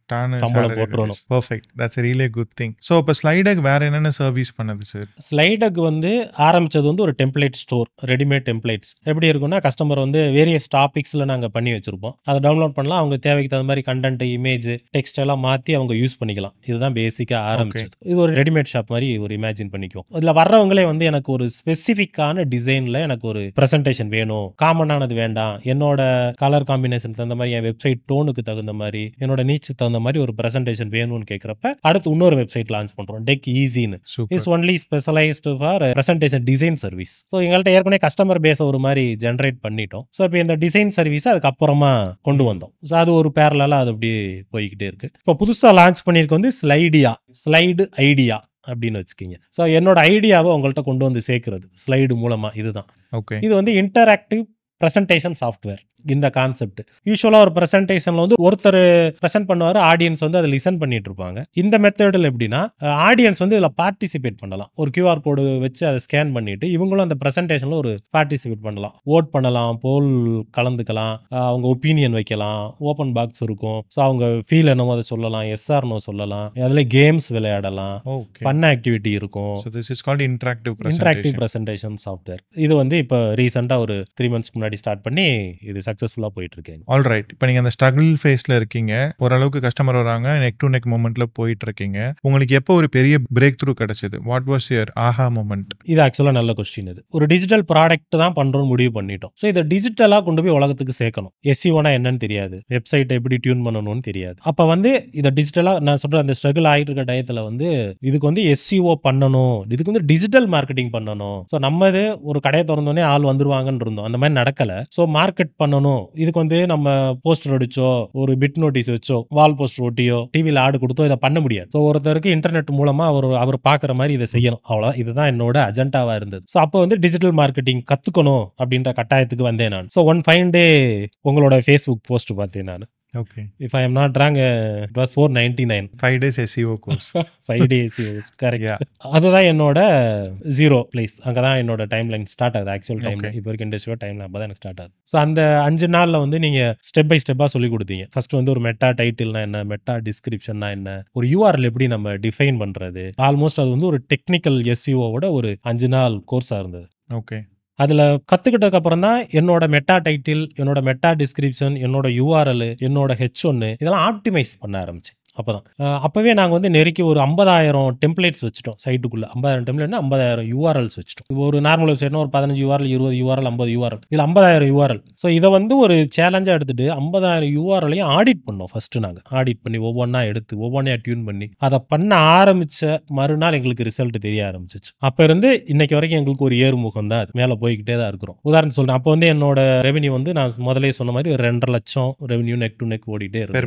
Speaker 2: சம்பளம் போட்டுறணும்.
Speaker 1: Perfect. That's really good thing. So இப்போ ஸ்லைடக் வேற என்னென்ன சர்வீஸ் பண்ணுது சார்?
Speaker 2: ஸ்லைடக் வந்து ஆரம்பிச்சது வந்து ஒரு டெம்ப்ளேட் ஸ்டோர், ரெடிமேட் டெம்ப்ளேட்ஸ். எப்படி இருக்குன்னா, கஸ்டமர் வந்து வேரியஸ் டாபிக்ஸ்ல நாங்கள் பண்ணி வச்சிருப்போம். அதை டவுன்லோட் பண்ணலாம், அவங்க தேவைக்கு தகுந்த மாதிரி கண்டென்ட், இமேஜ், டெக்ஸ்ட் எல்லாம் மாற்றி அவங்க யூஸ் பண்ணிக்கலாம். இதுதான் பேசிக்காக ஆரம்பிச்சது. இது ஒரு ரெடிமேட் ஷாப் மாதிரி ஒரு இமேஜின் பண்ணிக்குவோம். இதில் வர்றவங்களே வந்து எனக்கு ஒரு ஸ்பெசிஃபிக்கான டிசைனில் எனக்கு ஒரு ப்ரெசன்டேஷன் வேணும், காமனானது வேண்டாம், என்னோட கலர் காம்பினேஷன் தகுந்த மாதிரி, என் வெப்சைட் டோனுக்கு தகுந்த மாதிரி, என்னோட நீச்சு தகுந்த மாதிரி ஒரு ப்ரெசன்டேஷன் வேணும்னு கேட்குறப்ப அடுத்து இன்னொரு வெப்சைட் லான்ச் பண்ணுறோம், டெக் ஈஸின்னு. Is only specialized for presentation design service. So எங்கள்கிட்ட ஏற்கனவே கஸ்டமர் பேஸை ஒரு மாதிரி ஜென்ரேட் பண்ணிட்டோம். ஸோ இப்போ இந்த டிசைன் சர்வீஸை அதுக்கப்புறமா கொண்டு வந்தோம். ஸோ அது ஒரு பேரலாக அது அப்படியே போய்கிட்டே இருக்கு. இப்போ புதுசாக லான்ச் பண்ணியிருக்க வந்து ஸ்லைடு ஐடியா அப்படின்னு வச்சுக்கிங்க. ஸோ என்னோட ஐடியாவை உங்கள்கிட்ட கொண்டு வந்து சேர்க்கிறது ஸ்லைடு மூலமா. இதுதான்.
Speaker 1: ஓகே.
Speaker 2: இது வந்து இன்டராக்டிவ் ப்ரெசன்டேஷன் சாஃப்ட்வேர். இந்த கான்செப்ட் யூஸ்வலாக ஒரு ப்ரெசன்டேஷன்ல வந்து ஒருத்தர் ப்ரெசென்ட் பண்ணுவார், ஆடியன்ஸ் வந்து அதை லிசன் பண்ணிட்டு இருப்பாங்க. இந்த மெத்தடில் எப்படின்னா, ஆடியன்ஸ் வந்து இதில் பார்ட்டிசிபேட் பண்ணலாம். ஒரு கியூஆர் கோடு வச்சு அதை ஸ்கேன் பண்ணிட்டு இவங்களும் அந்த ப்ரெசன்டேஷனில் ஒரு பார்ட்டிசிபேட் பண்ணலாம், ஓட் பண்ணலாம், போல் கலந்துக்கலாம், அவங்க ஒப்பீனியன் வைக்கலாம், ஓப்பன் பாக்ஸ் இருக்கும். ஸோ அவங்க ஃபீல் என்னமோ அதை சொல்லலாம், எஸ்ஆர் நோ சொல்லலாம், அதில் கேம்ஸ் விளையாடலாம், ஃபன் ஆக்டிவிட்டி இருக்கும்.
Speaker 1: So this is called interactive
Speaker 2: presentation software. இது வந்து இப்போ ரீசெண்டாக ஒரு 3 months முன்னாடி ஸ்டார்ட் பண்ணி இது சக்ஸஸ்ஃபுல்லாக போயிட்டு இருக்கேன்.
Speaker 1: ஆல்ரைட். இப்போ நீங்கள் அந்த ஸ்ட்ரகிள் ஃபேஸில் இருக்கீங்க, ஓரளவுக்கு கஸ்டமர் வராங்க, நெக் டு நெக் மூமெண்ட்ல போயிட்டு இருக்கீங்க. உங்களுக்கு எப்போ ஒரு பெரிய பிரேக் த்ரூ கிடைச்சது? What was your aha moment?
Speaker 2: இது ஆக்சுவலாக நல்ல கொஸ்டின். இது ஒரு டிஜிட்டல் ப்ராடக்ட் தான் பண்ணுறோம்னு முடிவு பண்ணிட்டோம். ஸோ இதை டிஜிட்டலாக கொண்டு போய் உலகத்துக்கு சேர்க்கணும். எஸ்இஓனா என்னன்னு தெரியாது, வெப்சைட்டை எப்படி டியூன் பண்ணணும்னு தெரியாது. அப்போ வந்து இதை டிஜிட்டலாக நான் சொல்கிற அந்த ஸ்ட்ரகிள் ஆகிட்டு இருக்க டயத்தில் வந்து இதுக்கு வந்து எஸ்இஓ பண்ணணும், இதுக்கு வந்து டிஜிட்டல் மார்க்கெட்டிங் பண்ணணும். ஸோ நம்ம இது ஒரு கடையை திறந்தோடனே ஆள் வந்துருவாங்கன்னு இருந்தோம், அந்த மாதிரி நடக்கலை. ஸோ மார்க்கெட் பண்ணணும், இதுக்கு வந்து நம்ம போஸ்டர் அடிச்சோ, ஒரு பிட் நோட்டீஸ் வச்சோ, வால் போஸ்டர் ஒட்டியோ, டிவியில் ஆடு கொடுத்தோ இதை பண்ண முடியாது. ஸோ ஒருத்தருக்கு இன்டர்நெட் மூலமா அவர் பார்க்குற மாதிரி இதை செய்யணும். அவ்வளோதான். இதுதான் என்னோட அஜெண்டாவா இருந்தது. ஸோ அப்போ வந்து டிஜிட்டல் மார்க்கெட்டிங் கத்துக்கணும் அப்படின்ற கட்டாயத்துக்கு வந்தேன் நான். ஸோ ஒன் ஃபைன் டே உங்களோட ஃபேஸ்புக் போஸ்ட் பார்த்தேன் நான்.
Speaker 1: Okay.
Speaker 2: If I am not wrong, it was 499.
Speaker 1: 5 days SEO course.
Speaker 2: 5 days SEO course. Correct. Yeah. அதுதான் என்னோட 0 place. அங்கே தான் என்னோட டைம் லைன் ஸ்டார்ட் ஆகுது. ஆக்சுவல் டைம் இப்போ இருக்க இண்டஸ்ட்ரியோட டைம் அப்போ தான் எனக்கு ஸ்டார்ட் ஆகுது. ஸோ அந்த 5 நாளில் வந்து நீங்கள் ஸ்டெப் பை ஸ்டெப்பாக சொல்லி கொடுத்தீங்க. ஃபர்ஸ்ட் வந்து ஒரு மெட்டா டைட்டில்னா என்ன, மெட்டா டிஸ்கிரிப்ஷன்னா என்ன, ஒரு யூஆர்எல் எப்படி நம்ம டிஃபைன் பண்ணுறது. ஆல்மோஸ்ட் அது வந்து ஒரு டெக்னிக்கல் எஸ்இஓவோட ஒரு 5 நாள் கோர்ஸாக இருந்தது.
Speaker 1: ஓகே.
Speaker 2: அதில் கற்றுக்கிட்டதுக்கு அப்புறம் தான் என்னோட மெட்டா டைட்டில், என்னோட மெட்டா டிஸ்கிரிப்ஷன், என்னோட யூஆர்எல், என்னோட H1 இதெல்லாம் ஆப்டிமைஸ் பண்ண ஆரம்பிச்சேன். அப்போவே நாங்கள் வந்து நெருக்கி ஒரு 50,000 டெம்ப்ளேட்ஸ் வச்சுட்டோம் சைட்டுக்குள்ளே. 50,000 டெம்ப்ளேட்னா 50,000 யூஆர்எல்ஸ் வச்சுட்டோம். ஒரு நார்மல் வெப்சைட்னா ஒரு 15 யூஆர்எல், 20 யூஆர்எல், 50 யூஆர்எல், இதில் 50,000 யூஆர்எல். ஸோ இதை வந்து ஒரு சேலஞ்சாக எடுத்துகிட்டு 50,000 யூஆர்எலையும் ஆடிட் பண்ணோம். ஃபஸ்ட்டு நாங்கள் ஆடிட் பண்ணி ஒவ்வொன்றா எடுத்து ஒவ்வொன்றையா டியூன் பண்ணி அதை பண்ண ஆரம்பித்த மறுநாள் எங்களுக்கு ரிசல்ட் தெரிய ஆரம்பிச்சிச்சு. அப்போ இருந்து இன்னைக்கு வரைக்கும் எங்களுக்கு ஒரு ஏறுமுகம் தான், அது மேலே போய்கிட்டே தான் இருக்கிறோம். உதாரணம் சொல்கிறேன், அப்போ வந்து என்னோட ரெவன்யூ வந்து நான் முதலே சொன்ன மாதிரி ஒரு 2.5 லட்சம் ரெவன்யூ நெக் டு நெக் ஓடிட்டே இருந்தது.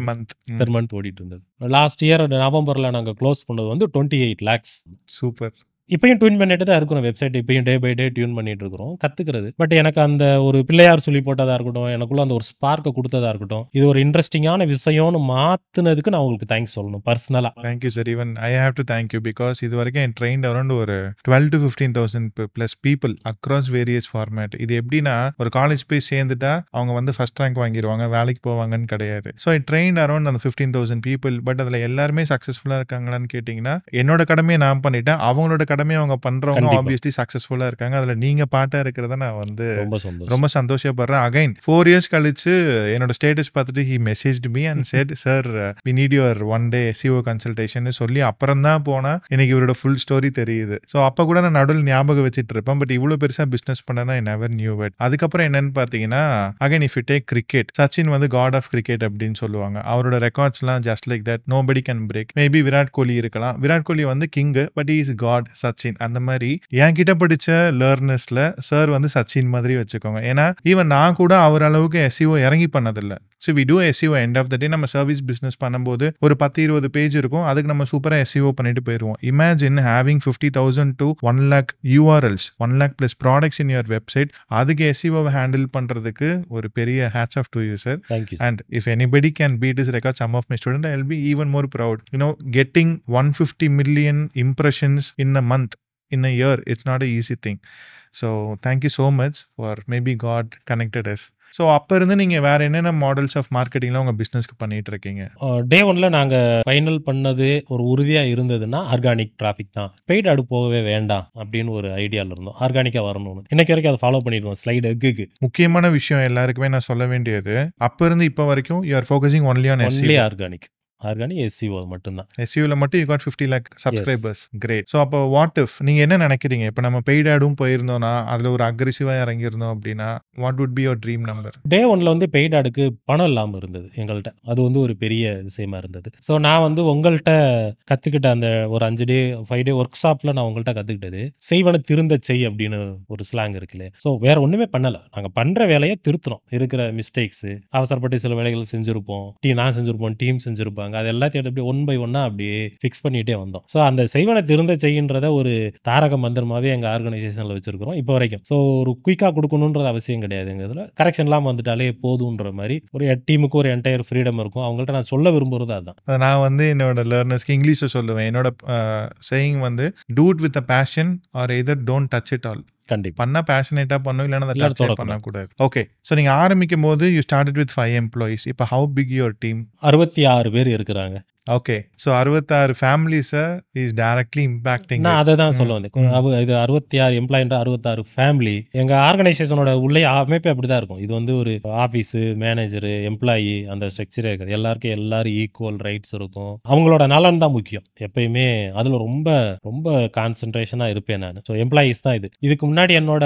Speaker 2: பெர் மந்த் ஓடிட்டு இருந்தது. லாஸ்ட் இயர் நவம்பரில் நாங்கள் க்ளோஸ் பண்ணது வந்து 28 lakhs.
Speaker 1: சூப்பர்.
Speaker 2: இப்பயும் டியூன் பண்ணிட்டு தான் இருக்கிறோம் வெப்சைட். இப்பயும் டே பை டே டியூன் பண்ணிட்டு இருக்கிறோம், கத்துக்கிறது. பட் எனக்கு அந்த ஒரு பிள்ளையார் சொல்லி போட்டதா இருக்கட்டும், எனக்குள்ள அந்த ஒரு ஸ்பார்க்கை கொடுத்ததா இருக்கட்டும், இது ஒரு இன்ட்ரெஸ்டிங்கான விஷயம்னு மாத்துனதுக்கு நான் உங்களுக்கு தேங்க்ஸ் சொல்லணும் பர்சனலா.
Speaker 1: Thank you sir. Even I have to thank you because இது வரைக்கும் என் ட்ரெயின்ட் அரௌண்ட் ஒரு 12 to 15,000 plus people across various format. இது எப்படின்னா ஒரு காலேஜ் போய் சேர்ந்துட்டா அவங்க வந்து ஃபர்ஸ்ட் ரேங்க் வாங்கிடுவாங்க, வேலைக்கு போவாங்கன்னு கிடையாது. ஸோ ஐ ட்ரெயின் அரௌண்ட் அந்த 15,000 பீப்புள். பட் அதில் எல்லாருமே சக்ஸஸ்ஃபுல்லாக இருக்காங்களான்னு கேட்டிங்கன்னா என்னோட கடமையை நான் பண்ணிட்டேன், அவங்களோட கடமை அவங்க பண்றவங்க
Speaker 2: கண்டிப்பா.
Speaker 1: ஆப்வியஸ்லி சக்சஸ்ஃபுல்லா இருக்காங்க. அதுல நீங்க பார்ட்டா இருக்கிறத நான் வந்து
Speaker 2: ரொம்ப சந்தோஷம்.
Speaker 1: ரொம்ப சந்தோஷப்படுறேன். அகைன் 4 இயர்ஸ் கழிச்சு என்னோட ஸ்டேட்டஸ் பார்த்துட்டு he messaged me and said sir we need your one day SEO consultation சொல்லி அப்புறம் தான் போனா எனக்கு இவரோட ஃபுல் ஸ்டோரி தெரியுது. ஸோ அப்ப கூட நான் நடுவில் ஞாபகம் வச்சுட்டு இருப்பேன். பட் இவ்வளவு பெருசா பிசினஸ் பண்ணனா ஐ நெவர் நியூ இட். அதுக்கப்புறம் என்னன்னு பாத்தீங்கன்னா again if you take cricket, Sachin வந்து காட் ஆஃப் கிரிக்கெட் அப்படின்னு சொல்லுவாங்க. அவரோட ரெக்கார்ட்ஸ்லாம் just like that nobody can break. Maybe Virat Kohli இருக்கலாம். விராட் கோலி வந்து king, but is god Sachin. அந்த மாதிரி என் கிட்ட படிச்ச லேர்னர்ஸ்ல சார் வந்து சச்சின் மாதிரி வச்சுக்கோங்க. ஏன்னா ஈவன் நான் கூட அவர் அளவுக்கு SEO இறங்கி பண்ணதில்லை. So we do SEO end of the day. நம்ம சர்வீஸ் பிஸ்னஸ் பண்ணும்போது ஒரு 10-20 பேஜ் இருக்கும். அதுக்கு நம்ம சூப்பராக SEO பண்ணிட்டு போயிடுவோம். Imagine having 50,000 to 1 lakh URLs, 1 lakh plus products in your website. அதுக்கு SEO ஹேண்டில் பண்றதுக்கு ஒரு பெரிய hats off to you, sir.
Speaker 2: Thank you, sir.
Speaker 1: And if anybody can beat this record, some of my students, I'll be even more proud. You know, getting 150 million impressions in a month, in a year, it's not an easy thing. So thank you so much for maybe God connected us. So அப்போ இருந்து நீங்கள் வேற என்னென்ன models of மார்க்கெட்டிங்லாம் உங்கள் பிஸ்னஸ்க்கு பண்ணிட்டு இருக்கீங்க?
Speaker 2: டே 1ல நாங்கள் ஃபைனல் பண்ணது ஒரு உறுதியாக இருந்ததுன்னா ஆர்கானிக் டிராஃபிக் தான். பெய்ட் ஆடு போகவே வேண்டாம் அப்படின்னு ஒரு ஐடியாவில் இருந்தோம். ஆர்கானிக்காக வரணும்னு. இன்னைக்கு வரைக்கும் அதை ஃபாலோ பண்ணிடுவோம். ஸ்லைடு எக்குக்கு
Speaker 1: முக்கியமான விஷயம் எல்லாருக்குமே நான் சொல்ல வேண்டியது, அப்போ இருந்து இப்போ வரைக்கும் you are focusing only on
Speaker 2: only organic SEO மட்டும்தான்.
Speaker 1: SEOல மட்டும் you got 50 lakh subscribers. Great. So அப்போ வாட் இஃப் நீங்க என்ன நினைக்கிறீங்க, இப்போ நம்ம பெய்ட் ஆடும் போயிருந்தோம்னா அதுல ஒரு அக்ரெசிவா இறங்கியிருந்தோம் அப்படின்னா what would be your dream number?
Speaker 2: Day 1ல வந்து பெய்ட் ஆடுக்கு பணம் இல்லாமல் இருந்தது எங்கள்கிட்ட. அது வந்து ஒரு பெரிய விஷயமா இருந்தது. ஸோ நான் வந்து உங்கள்கிட்ட கற்றுக்கிட்ட அந்த ஒரு 5 டே ஒர்க் ஷாப்பில் நான் உங்கள்கிட்ட கற்றுக்கிட்டது செய்வன திருந்த செய் அப்படின்னு ஒரு ஸ்லாங் இருக்குல்ல. ஸோ வேற ஒன்றுமே பண்ணலை. நாங்கள் பண்ணுற வேலையை திருத்துறோம். இருக்கிற மிஸ்டேக்ஸு, அவசரப்பட்டு சில வேலைகள் செஞ்சுருப்போம், நான் செஞ்சுருப்போம், டீம் செஞ்சுருப்பாங்க. அது எல்லாத்தையும் அப்படியே ஒன் பை ஒன்னா அப்படியே ஃபிக்ஸ் பண்ணிட்டே வந்தோம். ஸோ அந்த செய்வனை திருந்த செய்கின்றத ஒரு தாரக மந்திரமாவே எங்க ஆர்கனைசேஷன்ல வச்சிருக்கிறோம் இப்போ வரைக்கும். ஸோ ஒரு குயிக்கா கொடுக்கணுன்றது அவசியம் கிடையாது. எங்க இதுல கரெக்ஷன் எல்லாம் வந்துட்டாலே போதுன்ற மாதிரி ஒரு டீமுக்கு ஒரு என்டையர் ஃப்ரீடம் இருக்கும். அவங்கள்ட்ட நான் சொல்ல விரும்புறது அதான்.
Speaker 1: நான் வந்து என்னோட லேர்னர்ஸ்க்கு இங்கிலீஷ்ல சொல்லுவேன். என்னோட சேயிங் வந்து do it with a passion or either don't touch it all.
Speaker 2: கண்டிப்பா
Speaker 1: பண்ணா பேஷனேட்டா பண்ணும், இல்லைன்னா அதை டச் பண்ணக்கூடாது. ஓகே, ஸோ நீங்க ஆரம்பிக்கும் போது யூ ஸ்டார்டட் வித் 5 employees. இப்போ ஹவு பிக் யுவர் டீம்?
Speaker 2: 66 பேர் இருக்கிறாங்க.
Speaker 1: ஓகே, ஸோ 66 ஃபேமிலிஸை இஸ் டைரக்ட்லி இம்பாக்டிங்.
Speaker 2: நான் அதை தான் சொல்ல வந்தேன். இது 66 எம்ப்ளாயின்ற 66 ஃபேமிலி. எங்க ஆர்கனைசேஷனோட உள்ளே அமைப்பே அப்படிதான் இருக்கும். இது வந்து ஒரு ஆஃபீஸு, மேனேஜரு, எம்ப்ளாயி, அந்த ஸ்ட்ரக்சரே இருக்காது. எல்லாருக்கும் எல்லாரும் ஈக்குவல் ரைட்ஸ் இருக்கும். அவங்களோட நலன் தான் முக்கியம் எப்பயுமே. அதில் ரொம்ப ரொம்ப கான்சென்ட்ரேஷனாக இருப்பேன் நான். ஸோ எம்ப்ளாயீஸ் தான் இது. இதுக்கு முன்னாடி என்னோட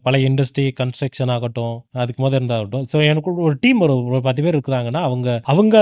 Speaker 2: பழைய இண்டஸ்ட்ரி கன்ஸ்ட்ரக்ஷன் ஆகட்டும், அதுக்கு முதல் இருந்தாகட்டும், ஸோ எனக்கு ஒரு டீம் ஒரு 10 பேர் இருக்கிறாங்கன்னா அவங்க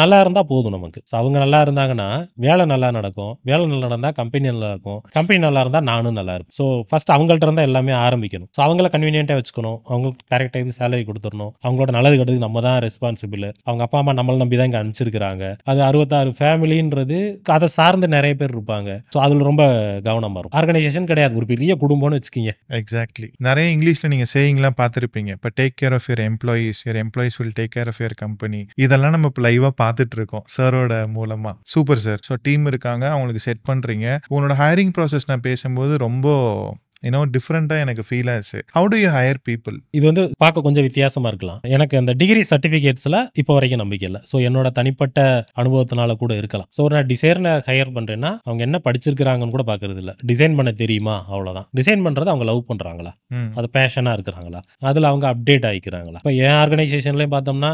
Speaker 2: நல்லா இருந்தால் போதும் நமக்கு. அவங்க நல்லா இருந்தாங்கன்னா வேலை நல்லா நடக்கும். வேலை நல்லா நடந்தா கம்பெனி நல்லா இருக்கும். கம்பெனி நல்லா இருந்தா நானும் நல்லா இருக்கும். ஸோ ஃபர்ஸ்ட் அவங்கள்ட்ட இருந்தா எல்லாமே ஆரம்பிக்கணும். ஸோ அவங்கள கன்வீனியன்ட்டா வச்சுக்கணும். அவங்களுக்கு கரெக்டாக இது சேலரி கொடுத்துடணும். அவங்களோட நல்லது கெட்டதுக்கு நம்ம தான் ரெஸ்பான்சிபிள். அவங்க அப்பா அம்மா நம்மளை நம்பி தான் இங்கே அனுப்பிச்சிருக்கிறாங்க. அது 66 ஃபேமிலின்றது அதை சார்ந்து நிறைய பேர் இருப்பாங்க. ஸோ அதில் ரொம்ப கவனமாக இருக்கும். ஆர்கனைசேஷன் கிடையாது, ஒரு பெரிய குடும்பம்னு வச்சுக்கிங்க.
Speaker 1: எக்ஸாக்ட்லி. நிறைய இங்கிலீஷ்ல நீங்க சேயிங்லாம் பார்த்துருப்பீங்க. இப்போ take care of your employees, your employees will take care of your company. இதெல்லாம் நம்ம இப்போ லைவா பார்த்துட்டு இருக்கோம் சாரோட மூலமா. Super sir. ஸோ டீம் இருக்காங்க, அவங்களுக்கு செட் பண்றீங்க. உங்களோட ஹையரிங் ப்ராசஸ் நான் பேசும்போது ரொம்ப டிஃப்ரெண்டா எனக்கு ஃபீல் ஆச்சு. How do you higher people?
Speaker 2: இது வந்து பார்க்க கொஞ்சம் வித்தியாசமா இருக்கலாம். எனக்கு அந்த டிகிரி சர்டிஃபிகேட்ஸ்ல இப்போ வரைக்கும் நம்பிக்கை இல்லை. ஸோ என்னோட தனிப்பட்ட அனுபவத்தினால கூட இருக்கலாம். ஸோ நான் டிசைனை ஹையர் பண்றேன்னா அவங்க என்ன படிச்சிருக்கிறாங்கன்னு கூட பார்க்கறது இல்லை. டிசைன் பண்ண தெரியுமா, அவ்வளோதான். டிசைன் பண்றது அவங்க லவ் பண்றாங்களா, அது பேஷனா இருக்கிறாங்களா, அதுல அவங்க அப்டேட் ஆகிக்கிறாங்களா. இப்போ என் ஆர்கனைசேஷன்லேயும் பார்த்தோம்னா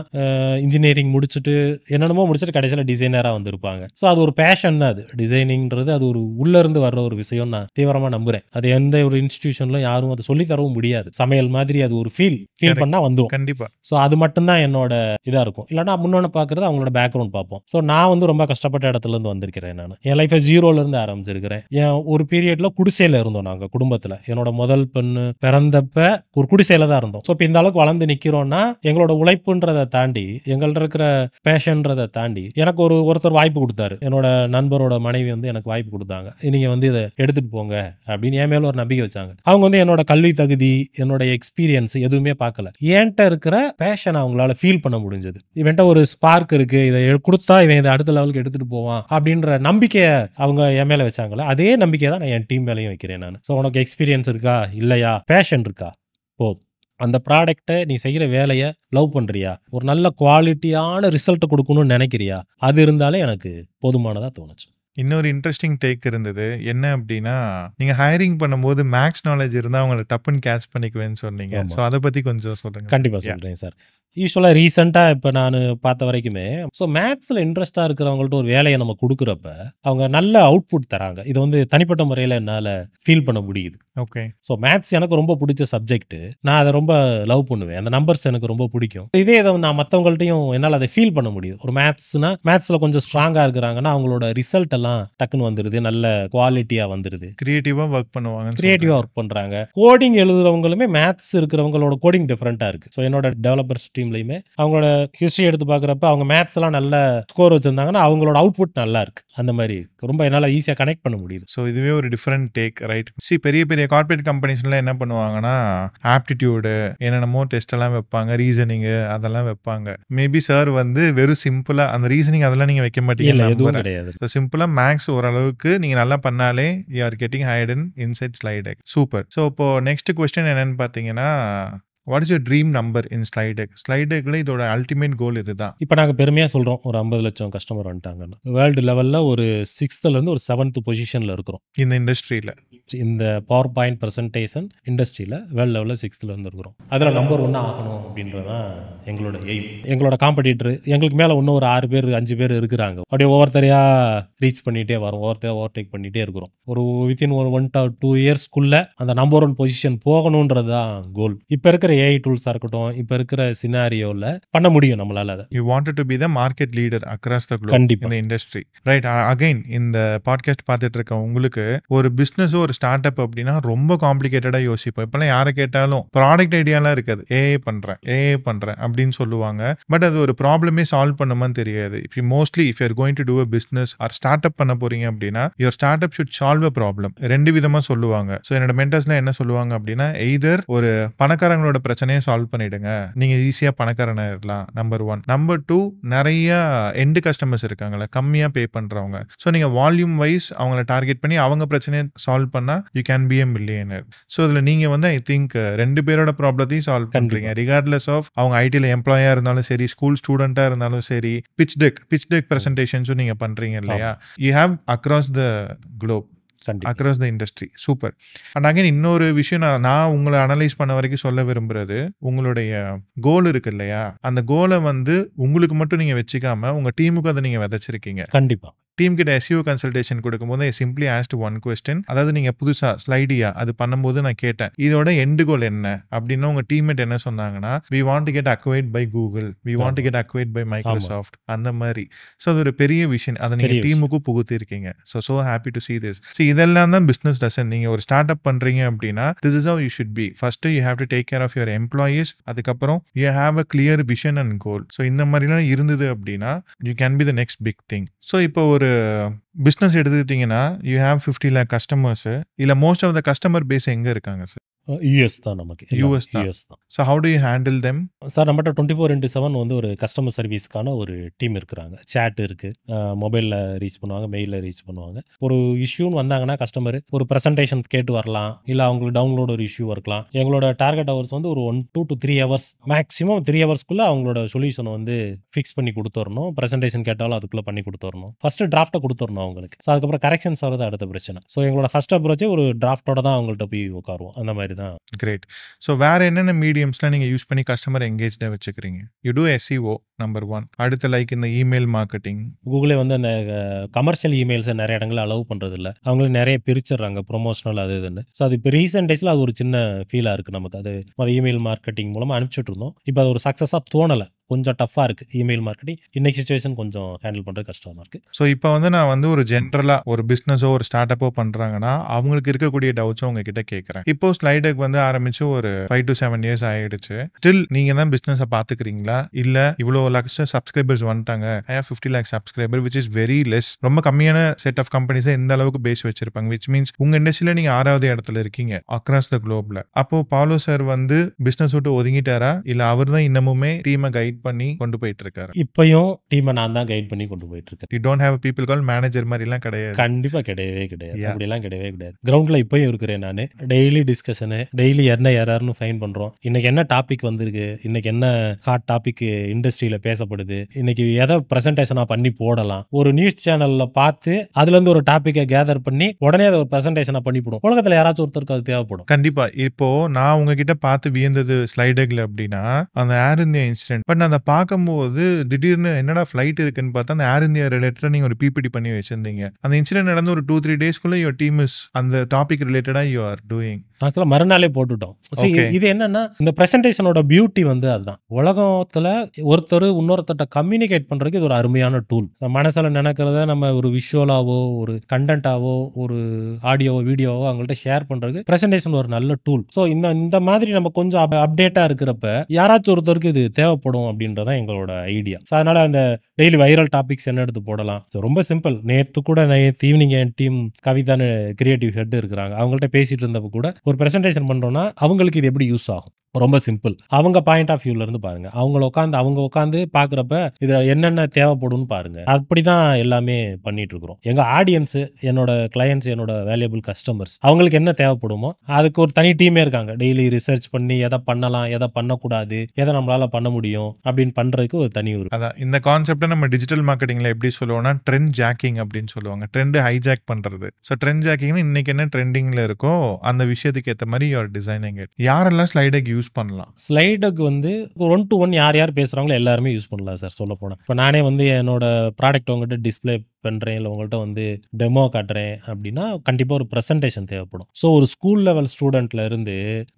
Speaker 2: இன்ஜினியரிங் முடிச்சுட்டு என்னென்னமோ முடிச்சுட்டு கடைசியில் டிசைனராக வந்திருப்பாங்க. ஸோ அது ஒரு பேஷன் தான். அது டிசைனிங்கிறது அது ஒரு உள்ள இருந்து வர்ற ஒரு விஷயம் நான் தீவிரமா நம்புறேன். அது எந்த ஒரு இன்ஸ்டிடியூஷன்ல யாரும் அதை சொல்லி தரவும் முடியாது. சமையல் மாதிரி அது ஒரு ஃபீல் பண்ணா வந்துடும் கண்டிப்பா. ஸோ அது மட்டும்தான் என்னோட இதா இருக்கும். இல்லைன்னா முன்னோன்னு பார்க்கறது அவங்களோட பேக்ரவுண்ட் பார்ப்போம். ஸோ நான் வந்து ரொம்ப கஷ்டப்பட்ட இடத்துல இருந்து வந்திருக்கிறேன். நான் என் லைஃபை 0ல இருந்து ஆரம்பிச்சிருக்கிறேன். என் ஒரு பீரியட்ல குடிசையில இருந்தோம் நாங்கள் குடும்பத்தில். என்னோட முதல் பெண்ணு பிறந்தப்ப ஒரு குடிசையில தான் இருந்தோம். ஸோ இப்போ இந்த அளவுக்கு வளர்ந்து நிற்கிறோம்னா எங்களோட உழைப்புன்றதை தாண்டி எங்கள்ட்ட இருக்கிற பேஷன்றதை தாண்டி எனக்கு ஒருத்தர் வாய்ப்பு கொடுத்தாரு. என்னோட நண்பரோட மனைவி வந்து எனக்கு வாய்ப்பு கொடுத்தாங்க. நீங்க வந்து இதை எடுத்துட்டு போங்க அப்படின்னு என் மேல ஒரு நம்பிக்கை வச்சாங்க. அவங்க வந்து என்னோட கல்வி தகுதி, என்னோட எக்ஸ்பீரியன்ஸ் எதுவுமே பார்க்கல. என்கிட்ட இருக்கிற பேஷன் அவங்களால ஃபீல் பண்ண முடிஞ்சது. இவன்ட்ட ஒரு ஸ்பார்க் இருக்கு, இதை கொடுத்தா இவன் இதை அடுத்த லெவலுக்கு எடுத்துட்டு போவான் அப்படின்ற நம்பிக்கையை அவங்க என் மேல வச்சாங்களே, அதே நம்பிக்கையை தான் நான் என் டீம் மேலேயும் வைக்கிறேன் நான். ஸோ உனக்கு எக்ஸ்பீரியன்ஸ் இருக்கா, இல்லையா, பேஷன் இருக்கா, போதும். அந்த ப்ராடக்ட்டை நீ செய்கிற வேலையை லவ் பண்ணுறியா, ஒரு நல்ல குவாலிட்டியான ரிசல்ட் கொடுக்கணும்னு நினைக்கிறியா, அது இருந்தாலே எனக்கு போதுமானதாக தோணுச்சு.
Speaker 1: இன்னொரு இன்ட்ரெஸ்டிங் டேக் இருந்தது. என்ன அப்படின்னா, நீங்க ஹையரிங் பண்ணும்போது மேக்ஸ் நாலேட்ஜ் இருந்தா அவங்கள டப்புன்னு கேட்ச் பண்ணிக்குவேன்னு சொன்னீங்க.
Speaker 2: ஆமா.
Speaker 1: ஸோ அத பத்தி கொஞ்சம் சொல்லுங்க.
Speaker 2: கண்டிப்பா
Speaker 1: யா.
Speaker 2: சொல்றேன் சார். யூசுவலா ரீசென்ட்டா இப்ப நானு பார்த்த வரைக்குமே, மேத்ஸ்ல இன்ட்ரெஸ்ட்டா இருக்கிறவங்கள்ட்ட ஒரு வேலைய நம்ம குடுக்குறப்ப, அவங்க நல்ல அவுட்புட் தராங்க. இத தனிப்பட்ட முறையில என்னால ஃபீல் பண்ண முடியுது.
Speaker 1: ஓகே.
Speaker 2: மேத்ஸ் எனக்கு ரொம்ப புடிச்ச சப்ஜெக்ட். நான் அத ரொம்ப லவ் பண்ணுவேன். அந்த நம்பர்ஸ் எனக்கு ரொம்ப பிடிக்கும். இதே இத நான் மத்தவங்கள்ட்டயும் என்னால அத ஃபீல் பண்ண முடியுது. ஒரு மேத்ஸ்ல கொஞ்சம் ஸ்ட்ராங்கா இருக்கிறாங்கன்னா, அவங்களோட ரிசல்ட் எல்லாம் டக்குன்னு வந்துருது. நல்ல குவாலிட்டியா வந்துருது.
Speaker 1: கிரியேட்டிவா ஒர்க் பண்ணுவாங்கன்னு
Speaker 2: கிரியேட்டிவா
Speaker 1: சொல்றீங்க.
Speaker 2: ஒர்க் பண்றாங்க. கோடிங் எழுதுறவங்களுமே மேத்ஸ் இருக்கிறவங்களோட கோடிங் டிஃபரெண்ட்டா இருக்கு. என்னோட டெவலப்பர்ஸ் டீம்லயுமே அவங்களோட ஹிஸ்டரி எடுத்து பார்க்குறப்ப, அவங்க மேத்ஸ்லாம் நல்ல ஸ்கோர் வச்சிருந்தாங்கன்னா, அவங்களோட அவுட்புட் நல்லா இருக்கு. அந்த மாரி ரொம்ப என்னால ஈஸியா கனெக்ட் பண்ண முடியுது.
Speaker 1: ஸோ இதுவே ஒரு டிஃபரெண்ட் டேக் ரைட். பெரிய பெரிய கார்ப்பரேட் கம்பெனிஸ்லாம் என்ன பண்ணுவாங்கன்னா, ஆப்டிடியூடு என்னென்னமோ டெஸ்ட் எல்லாம் வைப்பாங்க. ரீசனிங்கு அதெல்லாம் வைப்பாங்க. மேபி சார் வெறும் சிம்பிளா அந்த ரீசனிங் அதெல்லாம் நீங்க வைக்க
Speaker 2: இல்ல
Speaker 1: மாட்டீங்கன்னு
Speaker 2: எதுவும்
Speaker 1: நம்புறேன்.
Speaker 2: கிடையாது.
Speaker 1: ஸோ சிம்பிளா மேக்ஸ் ஓரளவுக்கு நீங்க நல்லா பண்ணாலே you are getting hired inside SlideEgg. Super. So இப்போ நெக்ஸ்ட் கொஸ்டின் என்னன்னு பார்த்தீங்கன்னா, what is your dream number in SlideEgg? ஸ்லைட் எக்ல இதோட அல்டிமேட் கோல் இதுதான்.
Speaker 2: இப்ப நாங்க பெருமையா சொல்றோம். ஒரு 50 லட்சம் கஸ்டமர் வந்துட்டாங்கன்னு. வேர்ல்டு லெவல்ல ஒரு 6th இருந்து ஒரு 7th பொசிஷன்ல இருக்கிறோம்.
Speaker 1: இந்த இண்டஸ்ட்ரியில.
Speaker 2: இந்த பவர் பாயிண்ட் பிரசன்டேஷன் இண்டஸ்ட்ரியில வேர்ல்டு லெவல்ல 6th இருந்து இருக்கிறோம். அதுல நம்பர் 1 ஆகணும் அப்படின்றது தான் எங்களோட எய்ம். எங்களோட காம்படிட்டர் எங்களுக்கு மேல இன்னும் ஒரு 6 பேர் 5 பேர் இருக்கிறாங்க. அப்படியே ஒவ்வொருத்தரையா ரீச் பண்ணிட்டே வரோம். ஒவ்வொருத்தரையா ஓவர்டேக் பண்ணிட்டே இருக்கிறோம். ஒரு வித்தின் ஒரு 1 to 2 இயர்ஸ்க்குள்ள அந்த நம்பர் 1 பொசிஷன் போகணும்ன்றது தான் கோல். இப்ப இருக்கிற ஏஐ டூல்ஸா இருக்கட்டும், இப்ப இருக்கிற சினாரியோல பண்ண முடியும் நம்மளால அத.
Speaker 1: You wanted to be the market leader across the globe
Speaker 2: கண்டிப்பா.
Speaker 1: இந்த இண்டஸ்ட்ரி. ரைட். அகைன் இந்த பாட்காஸ்ட் பார்த்துட்டு இருக்க உங்களுக்கு ஒரு பிசினஸோ ஒரு ஸ்டார்ட் அப் அப்படின்னா ரொம்ப காம்ப்ளிகேட்டடா யோசிப்போம். இப்பெல்லாம் யாரை கேட்டாலும் ப்ராடக்ட் ஐடியாலாம் இருக்காது. ஏஐ பண்றேன் அப்படின்னு சொல்லுவாங்க. பட் அது ஒரு ப்ராப்ளமே சால்வ் பண்ணுமான்னு தெரியாது. இப்போ mostly if you're going to do a business or start up பண்ண போறீங்க அப்படின்னா your start up should solve a problem. 2 விதமா சொல்லுவாங்க. ஸோ என்னோட மென்டர்ஸ்லாம் என்ன சொல்லுவாங்க அப்படின்னா, எய்தர் ஒரு பணக்காரங்களோட பிரச்சனையை சால்வ் பண்ணிடுங்க, நீங்க ஈஸியா பணக்காரன் ஆயிடலாம். நம்பர் 1. நம்பர் 2, நிறைய எண்ட் கஸ்டமர்ஸ் இருக்காங்கல்ல, கம்மியா பே பண்றவங்க. ஸோ நீங்க வால்யூம் வைஸ் அவங்கள டார்கெட் பண்ணி அவங்க பிரச்சனையை சால்வ் பண்ணா you can B a millionaire. So இதுல நீங்க ஐ திங்க் 2 பேரோட ப்ராப்ளத்தையும் சால்வ் பண்றீங்க. ரிகார்ட்லெஸ் ஆஃப் அவங்க ஐடியில் எம்ப்ளாயா இருந்தாலும் சரி, ஸ்கூல் ஸ்டூடெண்டா இருந்தாலும் சரி, பிச் டெக் பிரசன்டேஷன்ஸும் நீங்க பண்றீங்க இல்லையா? You have across the Globe, across the industry. Super. And again இன்னொரு விஷயம் நான் உங்களை அனலைஸ் பண்ண வரைக்கும் சொல்ல விரும்புறது, உங்களுடைய கோல் இருக்கு இல்லையா, அந்த கோலை உங்களுக்கு மட்டும் நீங்க வச்சுக்காம உங்க டீமுக்கு அதை நீங்க விதைச்சிருக்கீங்க.
Speaker 2: கண்டிப்பா.
Speaker 1: டீம் கிட்ட எஸ்இஓ கன்சல்டேஷன் கொடுக்கும்போது சிம்பிளி ஆஸ்ட் ஒன் கொஸ்டின். அதாவது நீங்க புதுசா ஸ்லைடியா அது பண்ணும்போது நான் கேட்டேன், இதோட எண்டு கோல் என்ன அப்படின்னு. உங்க டீம்மேட் என்ன சொன்னாங்கன்னா, we want to get acquired by Google, we want to get acquired by Microsoft, அந்த மாதிரி. ஸோ அது ஒரு பெரிய விஷயம். அதை நீங்க டீமுக்கும் புகுத்திருக்கீங்க. So happy to see this. So இதெல்லாம் தான் பிசினஸ் லெசன். நீங்க ஒரு ஸ்டார்ட் அப் பண்றீங்க அப்படின்னா this is how you should be. First you have to take care of your employees. அதுக்கப்புறம் you have a clear vision and goal. So இந்த மாதிரிலாம் இருந்தது அப்படின்னா you can be the next big thing. So இப்போ ஒரு business எடுத்துக்கிட்டிங்கன்னா you have 50 lakh கஸ்டமர்ஸ். இல்லை most of the customer base எங்கே இருக்காங்க சார்?
Speaker 2: யுஎஸ் தான் நமக்கு.
Speaker 1: யுஎஸ் தான். So how do you handle them?
Speaker 2: Sir நம்மகிட்ட 24/7 ஒரு கஸ்டமர் சர்வீஸ்க்கான ஒரு டீம் இருக்கிறாங்க. சேட் இருக்கு, மொபைலில் ரீச் பண்ணுவாங்க, மெயிலில் ரீச் பண்ணுவாங்க. ஒரு இஷ்யூன்னு வந்தாங்கன்னா கஸ்டமர் ஒரு ப்ரெசன்டேஷன் கேட்டு வரலாம், இல்லை அவங்களுக்கு டவுன்லோட் ஒரு இஷ்யூ இருக்கலாம். எங்களோட டார்கெட் ஹவர்ஸ் ஒரு 2 to 3 hours, மேக்ஸிமம் 3 ஹவர்ஸ்க்குள்ளே அவங்களோட சொல்யூஷனை ஃபிக்ஸ் பண்ணி கொடுத்துடணும். ப்ரெசன்டேஷன் கேட்டாலும் அதுக்குள்ளே பண்ணி கொடுத்துடணும். ஃபஸ்ட்டு டிராஃப்ட்டை கொடுத்துடணும் அவங்களுக்கு. ஸோ அதுக்கப்புறம் கரெக்ஷன்ஸ் வரது அடுத்த பிரச்சனை. ஸோ எங்களோட ஃபர்ஸ்ட் அப்ரோச்சே ஒரு டிராஃப்டோட தான் அவங்கள்ட்ட போய் உட்காருவோம். அந்த மாதிரி தான்.
Speaker 1: கிரேட். ஸோ வேற என்னென்ன மீடியம்ஸ்லாம் நீங்கள் யூஸ் பண்ணி கஸ்டமர் எங்கேஜ்டாக வச்சுக்கிறீங்க? You do SEO number 1. அடுத்த லைக் இந்த இமெயில் மார்க்கெட்டிங்.
Speaker 2: கூகுளே அந்த கமர்ஷியல் இமெயில்ஸை நிறைய இடங்களில் அலோவ் பண்ணுறது இல்லை. அவங்களே நிறைய பிரிச்சிடுறாங்க ப்ரொமோஷனல் அது இதுன்னு. ஸோ அது இப்போ ரீசெண்ட் டேஸில் அது ஒரு சின்ன ஃபீலாக இருக்குது நமக்கு. அது இமெயில் மார்க்கெட்டிங் மூலமாக அனுப்பிச்சுட்டு இருந்தோம். இப்போ அது ஒரு சக்ஸஸாக தோணலை. கொஞ்சம் டஃப்பாக இருக்குது இமெயில் மார்க்கெட்டிங். இன்னைக்கு சுச்சுவேஷன் கொஞ்சம் ஹேண்டில் பண்ணுறது கஷ்டமாக இருக்குது.
Speaker 1: ஸோ இப்போ நான் ஒரு ஜென்ரலாக ஒரு பிஸ்னஸோ ஒரு ஸ்டார்ட் அப்போ பண்ணுறாங்கன்னா அவங்களுக்கு இருக்கக்கூடிய டவுட்ஸோ உங்ககிட்ட கேட்குறேன். இப்போ ஸ்லைடுக்கு ஆரம்பிச்சு ஒரு 5 to 7 years ஆயிடுச்சு. ஸ்டில் நீங்கள் தான் பிஸ்னஸை பார்த்துக்கிறீங்களா, இல்லை இவ்வளோ லட்சம் சப்ஸ்கிரைபர்ஸ் வந்துட்டாங்க, I have 50 lakh subscriber which is very less, ரொம்ப கம்மியான செட் ஆஃப் கம்பெனிஸை இந்த அளவுக்கு பேஸ் வச்சிருப்பாங்க, விச் மீன்ஸ் உங்கள் இண்டஸ்ட்ரியில் நீங்கள் 6வது இடத்துல இருக்கீங்க அக்ராஸ் த குளோப்ல. அப்போ பாலோ சார் பிஸ்னஸ் விட்டு ஒதுங்கிட்டாரா, இல்லை அவர் தான் இன்னமுமே டீமை கைட் கைட் பண்ணி கொண்டு போயிட்டு இருக்காரு.
Speaker 2: இப்பயும் டீமை நான் தான் கைட் பண்ணி கொண்டு போயிட்டு இருக்கேன்.
Speaker 1: You don't have people call manager மாதிரி எல்லாம் கிடையாது.
Speaker 2: கண்டிப்பா கிடையவே கிடையாது.
Speaker 1: Yeah.
Speaker 2: அப்படிலாம் கிடையவே கிடையாது. கிரவுண்ட்ல இப்பயும் இருக்கிறேன் நான். டெய்லி டிஸ்கஷனு, டெய்லி என்ன யாராருன்னு ஃபைன் பண்றோம். இன்னைக்கு என்ன டாபிக் வந்திருக்கு, இன்னைக்கு என்ன ஹாட் டாபிக் இண்டஸ்ட்ரியில பேசப்படுது, இன்னைக்கு எதை பிரசன்டேஷனா பண்ணி போடலாம். ஒரு நியூஸ் சேனல்ல பார்த்து அதுல இருந்து ஒரு டாபிக்கை கேதர் பண்ணி உடனே அதை ஒரு பிரசன்டேஷனா பண்ணி போடும். உலகத்துல யாராச்சும் ஒருத்தருக்கு அது தேவைப்படும்.
Speaker 1: கண்டிப்பா. இப்போ நான் உங்ககிட்ட பார்த்து வியந்தது ஸ்லைடர்ல அப்படின்னா அந்த ஏர் இந்தியா இன்சிடென்ட். பட் நான் அதை பார்க்கும்போது திடீர்னு என்னடா ஃபிளைட் இருக்குன்னு பார்த்தா அந்த ஏர் இந்தியா ரிலேட்டடா நீங்க ஒரு பிபிடி பண்ணி வச்சிருந்தீங்க. அந்த இன்சிடென்ட் நடந்து ஒரு 2-3 டேஸ்க்குள்ள யுவர் டீம் இஸ் அந்த டாபிக் ரிலேட்டடா யூ ஆர் டூயிங்.
Speaker 2: ஆக்சுவலா மறுநாளே போட்டுட்டோம்.
Speaker 1: Okay.
Speaker 2: இது என்னன்னா இந்த பிரசன்டேஷனோட பியூட்டி வந்து அதுதான். உலகத்துல ஒருத்தர் இன்னொருத்தட்ட கம்யூனிகேட் பண்றதுக்கு இது ஒரு அருமையான டூல். மனசுல நினைக்கிறத நம்ம ஒரு விஷுவலாவோ ஒரு கண்டென்ட்டாவோ ஒரு ஆடியோவோ வீடியோவோ அவங்கள்ட்ட ஷேர் பண்றதுக்கு பிரசன்டேஷன் ஒரு நல்ல டூல். ஸோ இந்த மாதிரி நம்ம கொஞ்சம் அப்டேட்டா இருக்கிறப்ப யாராச்சும் ஒருத்தருக்கு இது தேவைப்படும் அப்படின்றதான் எங்களோட ஐடியா. ஸோ அதனால அந்த டெய்லி வைரல் டாபிக்ஸ் என்ன எடுத்து போடலாம். ஸோ ரொம்ப சிம்பிள். நேற்று ஈவினிங் என் டீம் கவிதான்னு கிரியேட்டிவ் ஹெட் இருக்கிறாங்க. அவங்கள்ட்ட பேசிட்டு இருந்தப்ப கூட ஒரு பிரசன்டேஷன் பண்றோம்னா அவங்களுக்கு இது எப்படி யூஸ் ஆகும். ரொம்ப சிம்பிள். அவங்க பாயிண்ட் ஆஃப் வியூல இருந்து பாருங்க. அவங்க உட்காந்து பாக்குறப்ப இதுல என்னென்ன தேவைப்படும்னு பாருங்க. அப்படிதான் எல்லாமே பண்ணிட்டு இருக்கிறோம். எங்க ஆடியன்ஸ், என்னோட கிளையன்ஸ், என்னோட வேல்யூபிள் கஸ்டமர்ஸ் அவங்களுக்கு என்ன தேவைப்படுமோ அதுக்கு ஒரு தனி டீமே இருக்காங்க. டெய்லி ரிசர்ச் பண்ணி எதை பண்ணலாம், எதை பண்ணக்கூடாது, எதை நம்மளால பண்ண முடியும் அப்படின்னு பண்றதுக்கு ஒரு தனி ஒரு
Speaker 1: அதான் இந்த கான்செப்டை நம்ம டிஜிட்டல் மார்க்கெட்டிங்ல எப்படி சொல்லுவோம்னா ட்ரெண்ட் ஜாக்கிங் அப்படின்னு சொல்லுவாங்க. ட்ரெண்ட் ஹைஜாக் பண்றது. ஸோ ட்ரெண்ட் ஜாக்கிங்னு இன்னைக்கு என்ன ட்ரெண்டிங்ல இருக்கோ அந்த விஷயத்துக்கு ஏற்ற மாதிரி யுவர் டிசைனிங் இட். யாரெல்லாம் ஸ்லைடக் யூஸ் பண்ணலாம்?
Speaker 2: ஸ்லைடுக்கு வந்து 1-to-1 யார் பேசுறாங்களோ எல்லாருமே யூஸ் பண்ணலாம் சார். சொல்ல போனா இப்போ நானே வந்து என்னோட ப்ராடக்ட் உங்ககிட்ட டிஸ்பிளே பண்றேன், இல்லை உங்கள்கிட்ட வந்து டெமோ காட்டுறேன் அப்படின்னா கண்டிப்பா ஒரு ப்ரெசன்டேஷன் தேவைப்படும். ஸோ ஒரு ஸ்கூல் லெவல் ஸ்டூடெண்ட்ல இருந்து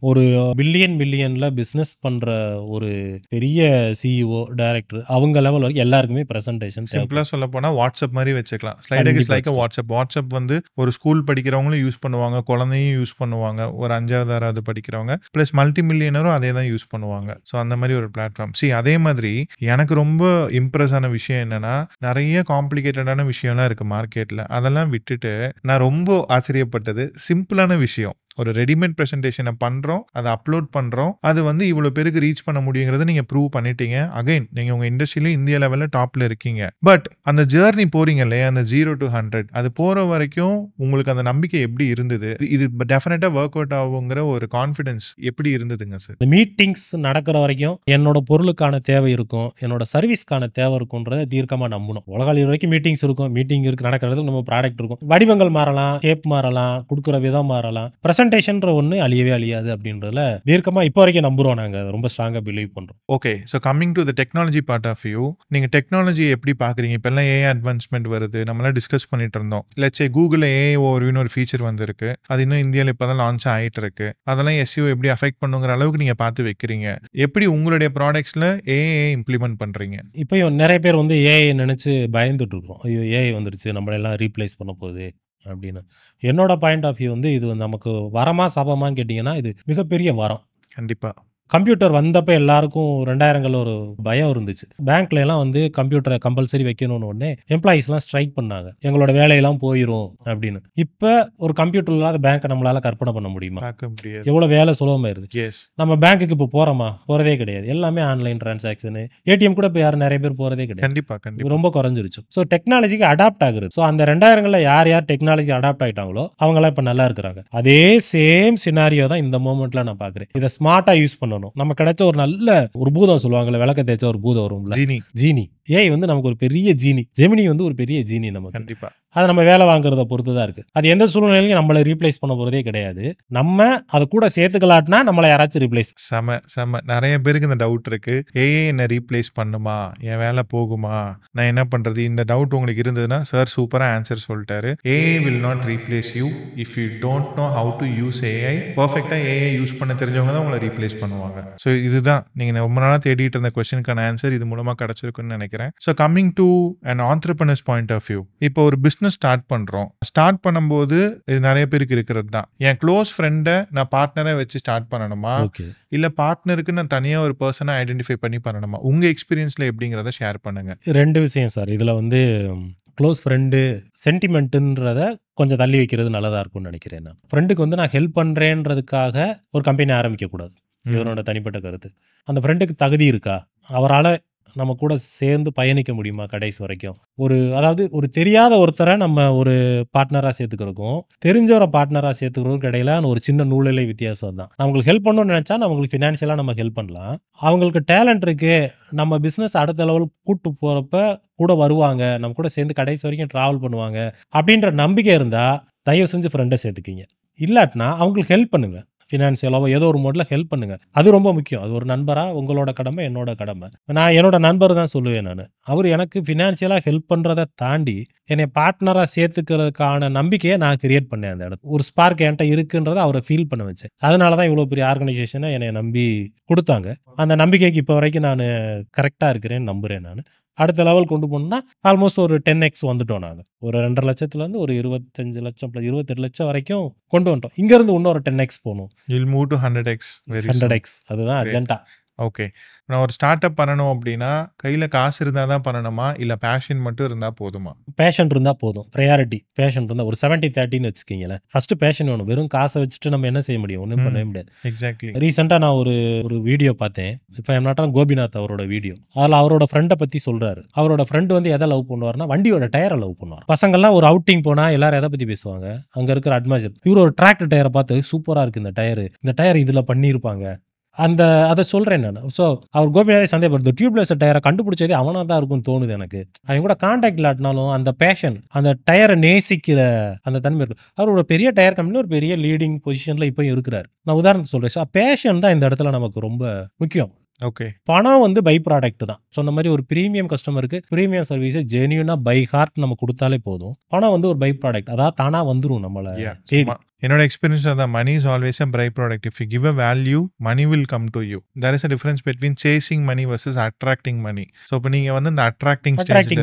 Speaker 2: ஒரு பில்லியன்ல பிசினஸ் பண்ற ஒரு பெரிய சிஇஓ டைரக்டர் அவங்க லெவல் வரைக்கும் எல்லாருக்குமே ப்ரெசன்டேஷன்.
Speaker 1: சிம்பிளா சொல்ல போனா வாட்ஸ்அப் மாதிரி வச்சுக்கலாம். ஸ்லைடக் இஸ் லைக் வாட்ஸ்அப் வந்து ஒரு ஸ்கூல் படிக்கிறவங்களும் யூஸ் பண்ணுவாங்க, குழந்தையும் யூஸ் பண்ணுவாங்க, ஒரு 5வது 6வது படிக்கிறவங்க பிளஸ் மல்டி மில்லியனரும் அதே தான் யூஸ் பண்ணுவாங்க. ஸோ அந்த மாதிரி ஒரு பிளாட்ஃபார்ம். அதே மாதிரி எனக்கு ரொம்ப இம்ப்ரெஸ் ஆன விஷயம் என்னன்னா நிறைய காம்ப்ளிகேட்டடான விஷயம்லாம் இருக்கு மார்க்கெட்ல. அதெல்லாம் விட்டுட்டு நான் ரொம்ப ஆச்சரியப்பட்டது சிம்பிளான விஷயம். ஒரு ரெடிமேட் பிரசன்டேஷனை பண்றோம், அதை அப்லோட் பண்றோம், அது வந்து இவ்வளவு பேருக்கு ரீச் பண்ண முடியுங்கிறத நீங்க ப்ரூவ் பண்ணிட்டீங்க. அகைன் நீங்க உங்க இண்டஸ்ட்ரியில இந்தியா லெவல்ல டாப்ல இருக்கீங்க. பட் அந்த ஜேர்னி போறீங்க இல்லையா, அந்த 0 to 100 அது போற வரைக்கும் உங்களுக்கு அந்த நம்பிக்கை எப்படி இருந்தது? இது டெஃபினட்டா ஒர்க் அவுட் ஆகுங்கிற ஒரு கான்ஃபிடன்ஸ் எப்படி இருந்ததுங்க சார்?
Speaker 2: மீட்டிங்ஸ் நடக்கிற வரைக்கும் என்னோட பொருளுக்கான தேவை இருக்கும், என்னோட சர்வீஸ்க்கான தேவை இருக்கும்ன்றதை தீர்க்கமா நம்பணும். உலகாளி வரைக்கும் மீட்டிங்ஸ் இருக்கும், மீட்டிங் இருக்கு நடக்கிறது, நம்ம ப்ராடக்ட் இருக்கும், வடிவங்கள் மாறலாம், ஷேப் மாறலாம், கொடுக்குற விதம் மாறலாம், பிரசன்டேஷன்ற ஒன்று அழியவே அழியாது அப்படின்றதுல தீர்க்கமா இப்போ வரைக்கும் நம்புறோம். நாங்க ரொம்ப ஸ்ட்ராங்கா பிலீவ் பண்றோம்.
Speaker 1: Okay, so coming to the technology part of view, நீங்க டெக்னாலஜி எப்படி பாக்குறீங்க? இப்பெல்லாம் ஏஐ அட்வான்ஸ்மெண்ட் வருது, நம்மளாம் டிஸ்கஸ் பண்ணிட்டு இருந்தோம். லெட்ஸ் சே கூகுள் ஏஐ ஓவர்வியூன்னு ஒரு ஃபீச்சர் வந்திருக்கு, அது இன்னும் இந்தியாவில் இப்போதான் லான்ச் ஆகிட்டு இருக்கு. அதெல்லாம் எஸ்இஓ எப்படி அஃபெக்ட் பண்ணுங்கிற அளவுக்கு நீங்க பார்த்து வைக்கிறீங்க. எப்படி உங்களுடைய ப்ராடக்ட்ஸ்ல ஏஐ இம்ப்ளிமெண்ட் பண்றீங்க?
Speaker 2: இப்பயும் நிறைய பேர் வந்து ஏஐ நினைச்சு பயந்துட்டு இருக்கோம். ஐயோ ஏஐ வந்துருச்சு, நம்மளெல்லாம் ரீப்ளேஸ் பண்ண போகுது அப்படின்னு. என்னோட பாயிண்ட் ஆஃப் வியூ வந்து இது நமக்கு வரமா சாபமான்னு கேட்டிங்கன்னா இது மிகப்பெரிய வரம்.
Speaker 1: கண்டிப்பா.
Speaker 2: கம்ப்யூட்டர் வந்தப்போ எல்லாருக்கும் 2000கள் ஒரு பயம் இருந்துச்சு. பேங்க்ல எல்லாம் வந்து கம்ப்யூட்டரை கம்பல்சரி வைக்கணும்னு உடனே எம்ப்ளாயிஸ்லாம் ஸ்ட்ரைக் பண்ணாங்க, எங்களோட வேலையெல்லாம் போயிடும் அப்படின்னு. இப்போ ஒரு கம்ப்யூட்டர் இல்லாத பேங்க்கை நம்மளால கற்பனை பண்ண முடியுமா?
Speaker 1: பார்க்க முடியாது.
Speaker 2: எவ்வளோ வேலை சுலபமாயிருது.
Speaker 1: எஸ்.
Speaker 2: நம்ம பேங்க்குக்கு இப்போ போறதே கிடையாது. எல்லாமே ஆன்லைன் டிரான்சாக்ஷனு. ஏடிஎம் கூட இப்போ யாரும் நிறைய பேர் போறதே கிடையாது.
Speaker 1: கண்டிப்பா கண்டிப்பா.
Speaker 2: ரொம்ப குறைஞ்சிருச்சு. ஸோ டெக்னாலஜிக்கு அடாப்ட் ஆகுறது. ஸோ அந்த 2000களில் யார் டெக்னாலஜி அடாப்ட் ஆயிட்டாங்களோ அவங்களாம் இப்போ நல்லா இருக்கிறாங்க. அதே சேம் சினாரியோ தான் இந்த மோமெண்ட்ல நான் பார்க்குறேன். இதை ஸ்மார்ட்டா யூஸ் பண்ணணும். நம்ம கிடைச்ச ஒரு நல்ல ஒரு பூதம் சொல்லுவாங்கல்ல, விளக்க தேய்ச்ச ஒரு பூதம் வரும்ல, ஜீனி. ஏஐ வந்து நமக்கு ஒரு பெரிய ஜீனி. ஜெமினி வந்து ஒரு பெரிய ஜீனி நமக்கு.
Speaker 1: கண்டிப்பா.
Speaker 2: அது நம்ம வேலை வாங்குறத பொறுத்து தான் இருக்கு. அது எந்த சூழ்நிலையிலும் நம்மளை ரீப்ளேஸ் பண்ண போறதே கிடையாது. நம்ம அது கூட சேர்த்துக்கலாட்டினா நம்மளை யாராச்சும் ரீப்ளேஸ்.
Speaker 1: செம நிறைய பேருக்கு இந்த டவுட் இருக்கு, ஏஐ என்ன ரீப்ளேஸ் பண்ணுமா, என் வேலை போகுமா, நான் என்ன பண்றது? இந்த டவுட் உங்களுக்கு இருந்ததுன்னா சார் சூப்பரா ஆன்சர் சொல்லிட்டாரு. AI will not replace you if you don't know how to use AI. பர்ஃபெக்டா ஏஐ யூஸ் பண்ண தெரிஞ்சவங்க தான் உங்களை ரீப்ளேஸ் பண்ணுவாங்க. ஸோ இதுதான் நீங்க ரொம்ப நாளா தேடிட்டு இருந்த கொஸ்டினுக்கான ஆன்சர் இது மூலமா கிடைச்சிருக்குன்னு நினைக்கிறேன். So coming to an entrepreneur's point of view, இப்போ ஒரு பிசினஸ் ஸ்டார்ட் பண்றோம். ஸ்டார்ட் பண்ணும்போது இது நிறைய பேருக்கு இருக்கிறது தான், என் க்ளோஸ் ஃப்ரெண்டை நான் பார்ட்னரை வச்சு ஸ்டார்ட் பண்ணணுமா, இல்ல பார்ட்னருக்கு நான் தனியா ஒரு பர்சனை ஐடென்டிஃபை பண்ணி பண்ணணுமா? உங்க எக்ஸ்பீரியன்ஸ்ல எப்படிங்கிறத ஷேர் பண்ணுங்க.
Speaker 2: 2 விஷயம் சார். இதுல வந்து க்ளோஸ் ஃப்ரெண்டு சென்டிமெண்ட்டுன்றத கொஞ்சம் தள்ளி வைக்கிறது நல்லதா இருக்கும்னு நினைக்கிறேன். நான் ஃப்ரெண்டுக்கு வந்து நான் ஹெல்ப் பண்றேன்றதுக்காக ஒரு கம்பெனி ஆரம்பிக்க கூடாது. இது என்னோட தனிப்பட்ட கருத்து. அந்த ஃப்ரெண்டுக்கு தகுதி இருக்கா, அவரால் நம்ம கூட சேர்ந்து பயணிக்க முடியுமா கடைசி வரைக்கும்? அதாவது ஒரு தெரியாத ஒருத்தரை நம்ம ஒரு பார்ட்னரா சேர்த்துக்கிறதுக்கும், தெரிஞ்சவரை பார்ட்னரா சேர்த்துக்கிறதுக்கும் இடையிலான ஒரு சின்ன நூலிழை வித்தியாசம் தான். நான் அவங்களுக்கு ஹெல்ப் பண்ணணும்னு நினைச்சா, நான் அவங்களுக்கு ஃபினான்ஷியலா நம்ம ஹெல்ப் பண்ணலாம். அவங்களுக்கு டேலண்ட் இருக்கு, நம்ம பிசினஸ் அடுத்த லெவல் கூட்டு போறப்ப கூட வருவாங்க, நம்ம கூட சேர்ந்து கடைசி வரைக்கும் டிராவல் பண்ணுவாங்க அப்படின்ற நம்பிக்கை இருந்தா, தயவு செஞ்சு ஃப்ரெண்டை சேர்த்துக்கிங்க. இல்லாட்டினா அவங்களுக்கு ஹெல்ப் பண்ணுங்க. ஃபினான்ஷியலாவோ ஏதோ ஒரு மோட்ல ஹெல்ப் பண்ணுங்க. அது ரொம்ப முக்கியம். அது ஒரு நண்பரா உங்களோட கடமை, என்னோட கடமை. நான் என்னோட நண்பர் தான் சொல்லுவேன் நானு. அவரு எனக்கு ஃபினான்ஷியலா ஹெல்ப் பண்றத தாண்டி, என்னைய பார்ட்னரா சேர்த்துக்கிறதுக்கான நம்பிக்கைய நான் கிரியேட் பண்ணேன் அந்த இடத்துல. ஒரு ஸ்பார்க் என்ட்ட இருக்குன்றத அவர ஃபீல் பண்ண வச்சேன். அதனால தான் இவ்வளோ பெரிய ஆர்கனைசேஷன என்னைய நம்பி குடுத்தாங்க. அந்த நம்பிக்கைக்கு இப்போ வரைக்கும் நானு கரெக்ட்டா இருக்கிறேன்னு நம்புறேன் நானு. அடுத்த லெவல் கொண்டு போணும்னா, ஆல்மோஸ்ட் ஒரு 10x வந்துட்டோம் நாங்க. ஒரு 2,50,000லேருந்து ஒரு 25,00,000 + 28,00,000 வரைக்கும் கொண்டு வந்துட்டோம். இங்கேருந்து இன்னொரு 10x போணும்.
Speaker 1: You'll move to 100x very soon.
Speaker 2: 100x அதுதான்
Speaker 1: Great.
Speaker 2: அஜெண்டா.
Speaker 1: ஓகே. நான் ஒரு ஸ்டார்ட் அப் பண்ணணும் அப்படின்னா, கையில காசு இருந்தா தான் பண்ணணுமா? இல்ல பேஷன் மட்டும் இருந்தா போதுமா?
Speaker 2: பேஷன் இருந்தா போதும். பிரையாரிட்டி பேஷன் இருந்தா ஒரு 70-30ன்னு வச்சுக்கங்களேன். ஃபர்ஸ்ட் பேஷன் வேணும். வெறும் காச வச்சுட்டு நம்ம என்ன செய்ய முடியும்? ஒண்ணும் பண்ணவே முடியாது.
Speaker 1: எக்ஸாக்ட்லி.
Speaker 2: ரீசெண்டா நான் ஒரு வீடியோ பார்த்தேன். இப்ப ஐ அம் நாட் கோபிநாத் அவரோட வீடியோ. அதுல அவரோட ஃப்ரெண்ட பத்தி சொல்றாரு. அவரோட ஃப்ரெண்ட் வந்து எதை லவ் பண்ணுவாருன்னா, வண்டியோட டயரை லவ் பண்ணுவார். பசங்கள்லாம் ஒரு அவுட்டிங் போனா எல்லாரும் எதை பத்தி பேசுவாங்க? அங்க இருக்கிற அட்மைசர். இவரு ஒரு டிராக்டர் டயரை பார்த்து சூப்பரா இருக்கு இந்த டயர். இந்த டயர் இதுல பண்ணியிருப்பாங்க. அத சொல்றேன் நானு. ஸோ அவர் கோபிநாதே சந்தேகப்படுது. டியூப்லெஸ் டயரை கண்டுபிடிச்சதே அவனா தான் இருக்கும்னு தோணுது எனக்கு. அவன் கூட கான்டாக்ட் இல்லாட்டினாலும் அந்த பேஷன், அந்த டயரை நேசிக்கிற அந்த தன்மை இருக்கு. அவர் ஒரு பெரிய டயர் கம்பெனில ஒரு பெரிய லீடிங் பொசிஷன்ல இப்பயும் இருக்கிறார். நான் உதாரணத்துக்கு சொல்றேன். ஸோ பேஷன் தான் இந்த இடத்துல நமக்கு ரொம்ப முக்கியம்.
Speaker 1: ஓகே.
Speaker 2: பணம் வந்து பை ப்ராடக்ட் தான். சொன்ன மாதிரி ஒரு பிரீமியம் கஸ்டமருக்கு பிரீமியம் சர்வீஸ் ஜென்யூனா பை ஹார்ட் நம்ம கொடுத்தாலே போதும். பணம் வந்து ஒரு பை ப்ராடக்ட். அதாவது தானா வந்துரும் நம்மள தேடி.
Speaker 1: என்னோட எக்ஸ்பீரியன்ஸ் அதான். Money is always a byproduct. If you give a value, money will come to you. There is a difference between chasing money versus attracting money. So இப்போ நீங்க வந்து இந்த அட்ராக்டிங்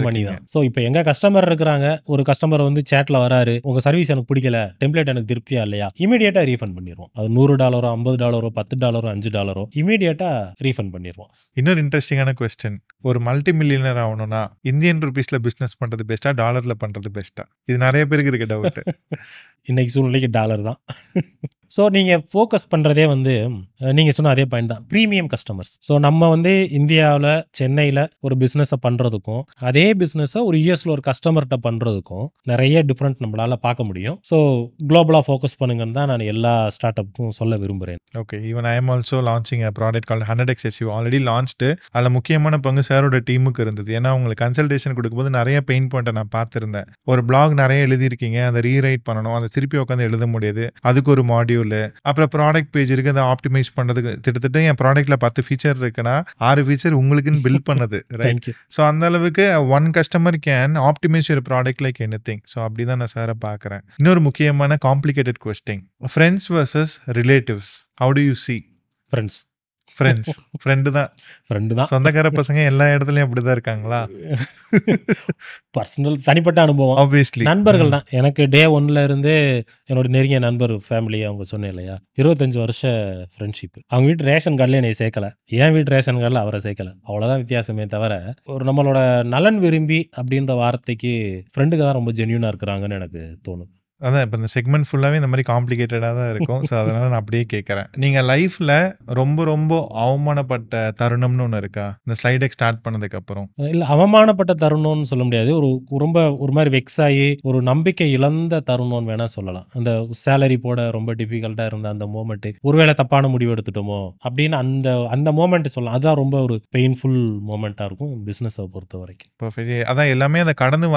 Speaker 2: மணி தான். ஸோ இப்போ எங்க கஸ்டமர் இருக்கிறாங்க, ஒரு கஸ்டமர் வந்து சேட்ல வராரு, உங்க சர்வீஸ் எனக்கு பிடிக்கல, டெம்ப்ளேட் எனக்கு திருப்தியா இல்லையா, இமீடியட்டா ரீஃபண்ட் பண்ணிடுவோம். அது $100, $50, $10, $5 இமீடியட்டா ரீஃபண்ட் பண்ணிடுவோம்.
Speaker 1: இன்னொரு இன்ட்ரெஸ்டிங்கான கொஸ்டின். ஒரு மல்டி மில்லியனர் ஆகணும்னா இந்தியன் ருபீஸ்ல பிசினஸ் பண்றது பெஸ்டா, டாலர்ல பண்றது பெஸ்டா? இது நிறைய பேருக்கு இருக்க டவுட்.
Speaker 2: இன்னைக்கு சூழ்நிலைக்கு டாலர் தான். ஸோ நீங்கள் ஃபோக்கஸ் பண்ணுறதே வந்து நீங்கள் சொன்ன அதே பாயிண்ட் தான், ப்ரீமியம் கஸ்டமர்ஸ். ஸோ நம்ம வந்து இந்தியாவில் சென்னையில் ஒரு பிஸ்னஸை பண்ணுறதுக்கும் அதே பிஸ்னஸை ஒரு யூஎஸில் ஒரு கஸ்டமர்கிட்ட பண்ணுறதுக்கும் நிறைய டிஃப்ரெண்ட் நம்மளால் பார்க்க முடியும். ஸோ குளோபலாக ஃபோக்கஸ் பண்ணுங்கன்னு தான் நான் எல்லா ஸ்டார்ட் அப்புக்கும் சொல்ல விரும்புகிறேன்.
Speaker 1: Okay. Even I am also launching a product called 100x SEO. Already launched. அதில் முக்கியமான பங்கு சாரோட டீமுக்கு இருந்தது. ஏன்னா உங்களுக்கு கன்சல்டேஷன் கொடுக்கும்போது நிறைய பெயின் பாயிண்ட்டை நான் பார்த்துருந்தேன். ஒரு பிளாக் நிறைய எழுதியிருக்கீங்க, அதை ரீரைட் பண்ணணும், அதை திருப்பி உட்காந்து எழுத முடியாது, அதுக்கு ஒரு மாடியூல். அப்புறம் ப்ராடக்ட் பேஜ் இருக்கு, அதை ஆப்டிமைஸ் பண்றதுக்கு கிட்டத்தட்ட என் ப்ராடக்ட்ல 10 ஃபீச்சர் இருக்குன்னா 6 ஃபீச்சர் உங்களுக்குன்னு பில்ட் பண்ணது. ரைட். ஸோ அந்த அளவுக்கு one customer can optimise your product like anything. So அப்படிதான் நான் சாரை பார்க்குறேன். இன்னொரு முக்கியமான complicated question, friends versus relatives. How do you see? Friends friend தான். சொந்தக்கார பசங்க எல்லா இடத்துலயும் அப்படிதான் இருக்காங்களா?
Speaker 2: பர்சனல் தனிப்பட்ட அனுபவம்.
Speaker 1: ஆப்வியஸ்லி
Speaker 2: நண்பர்கள் தான். எனக்கு டே 1ல இருந்து என்னோட நெருங்கிய நண்பர் ஃபேமிலி, அவங்க சொன்னேன் இல்லையா, 25 வருஷ ஃப்ரெண்ட்ஷிப். அவங்க வீட்டு ரேஷன் கார்டில் என்னை சேர்க்கல, என் வீட்டு ரேஷன் கார்டில் அவரை சேர்க்கல. அவ்வளோதான் வித்தியாசமே தவிர, ஒரு நம்மளோட நலன் விரும்பி அப்படின்ற வார்த்தைக்கு ஃப்ரெண்டுக்கு தான் ரொம்ப ஜென்யூனாக இருக்கிறாங்கன்னு எனக்கு தோணுது.
Speaker 1: அதான் இப்போ இந்த செக்மெண்ட் ஃபுல்லாகவே இந்த மாதிரி காம்ப்ளிகேட்டடாக தான் இருக்கும். ஸோ அதனால் நான் அப்படியே கேட்குறேன், நீங்கள் லைஃப்பில் ரொம்ப அவமானப்பட்ட தருணம்னு ஒன்று இருக்கா இந்த ஸ்லைடெக் ஸ்டார்ட் பண்ணதுக்கப்புறம்?
Speaker 2: இல்லை, அவமானப்பட்ட தருணம்னு சொல்ல முடியாது. ரொம்ப ஒரு மாதிரி வெக்ஸ் ஆகி ஒரு நம்பிக்கை இழந்த தருணம்னு வேணால் சொல்லலாம். அந்த சேலரி போட ரொம்ப டிஃபிகல்ட்டாக இருந்த அந்த மோமெண்ட்டு, ஒருவேளை தப்பான முடிவு எடுத்துட்டோமோ அப்படின்னு அந்த மோமெண்ட் சொல்லலாம். அதுதான் ரொம்ப ஒரு பெயின்ஃபுல் மோமெண்ட்டாக இருக்கும் பிஸ்னஸை பொறுத்த வரைக்கும்.
Speaker 1: பர்ஃபெக்ட். அதான் எல்லாமே அதை கடந்து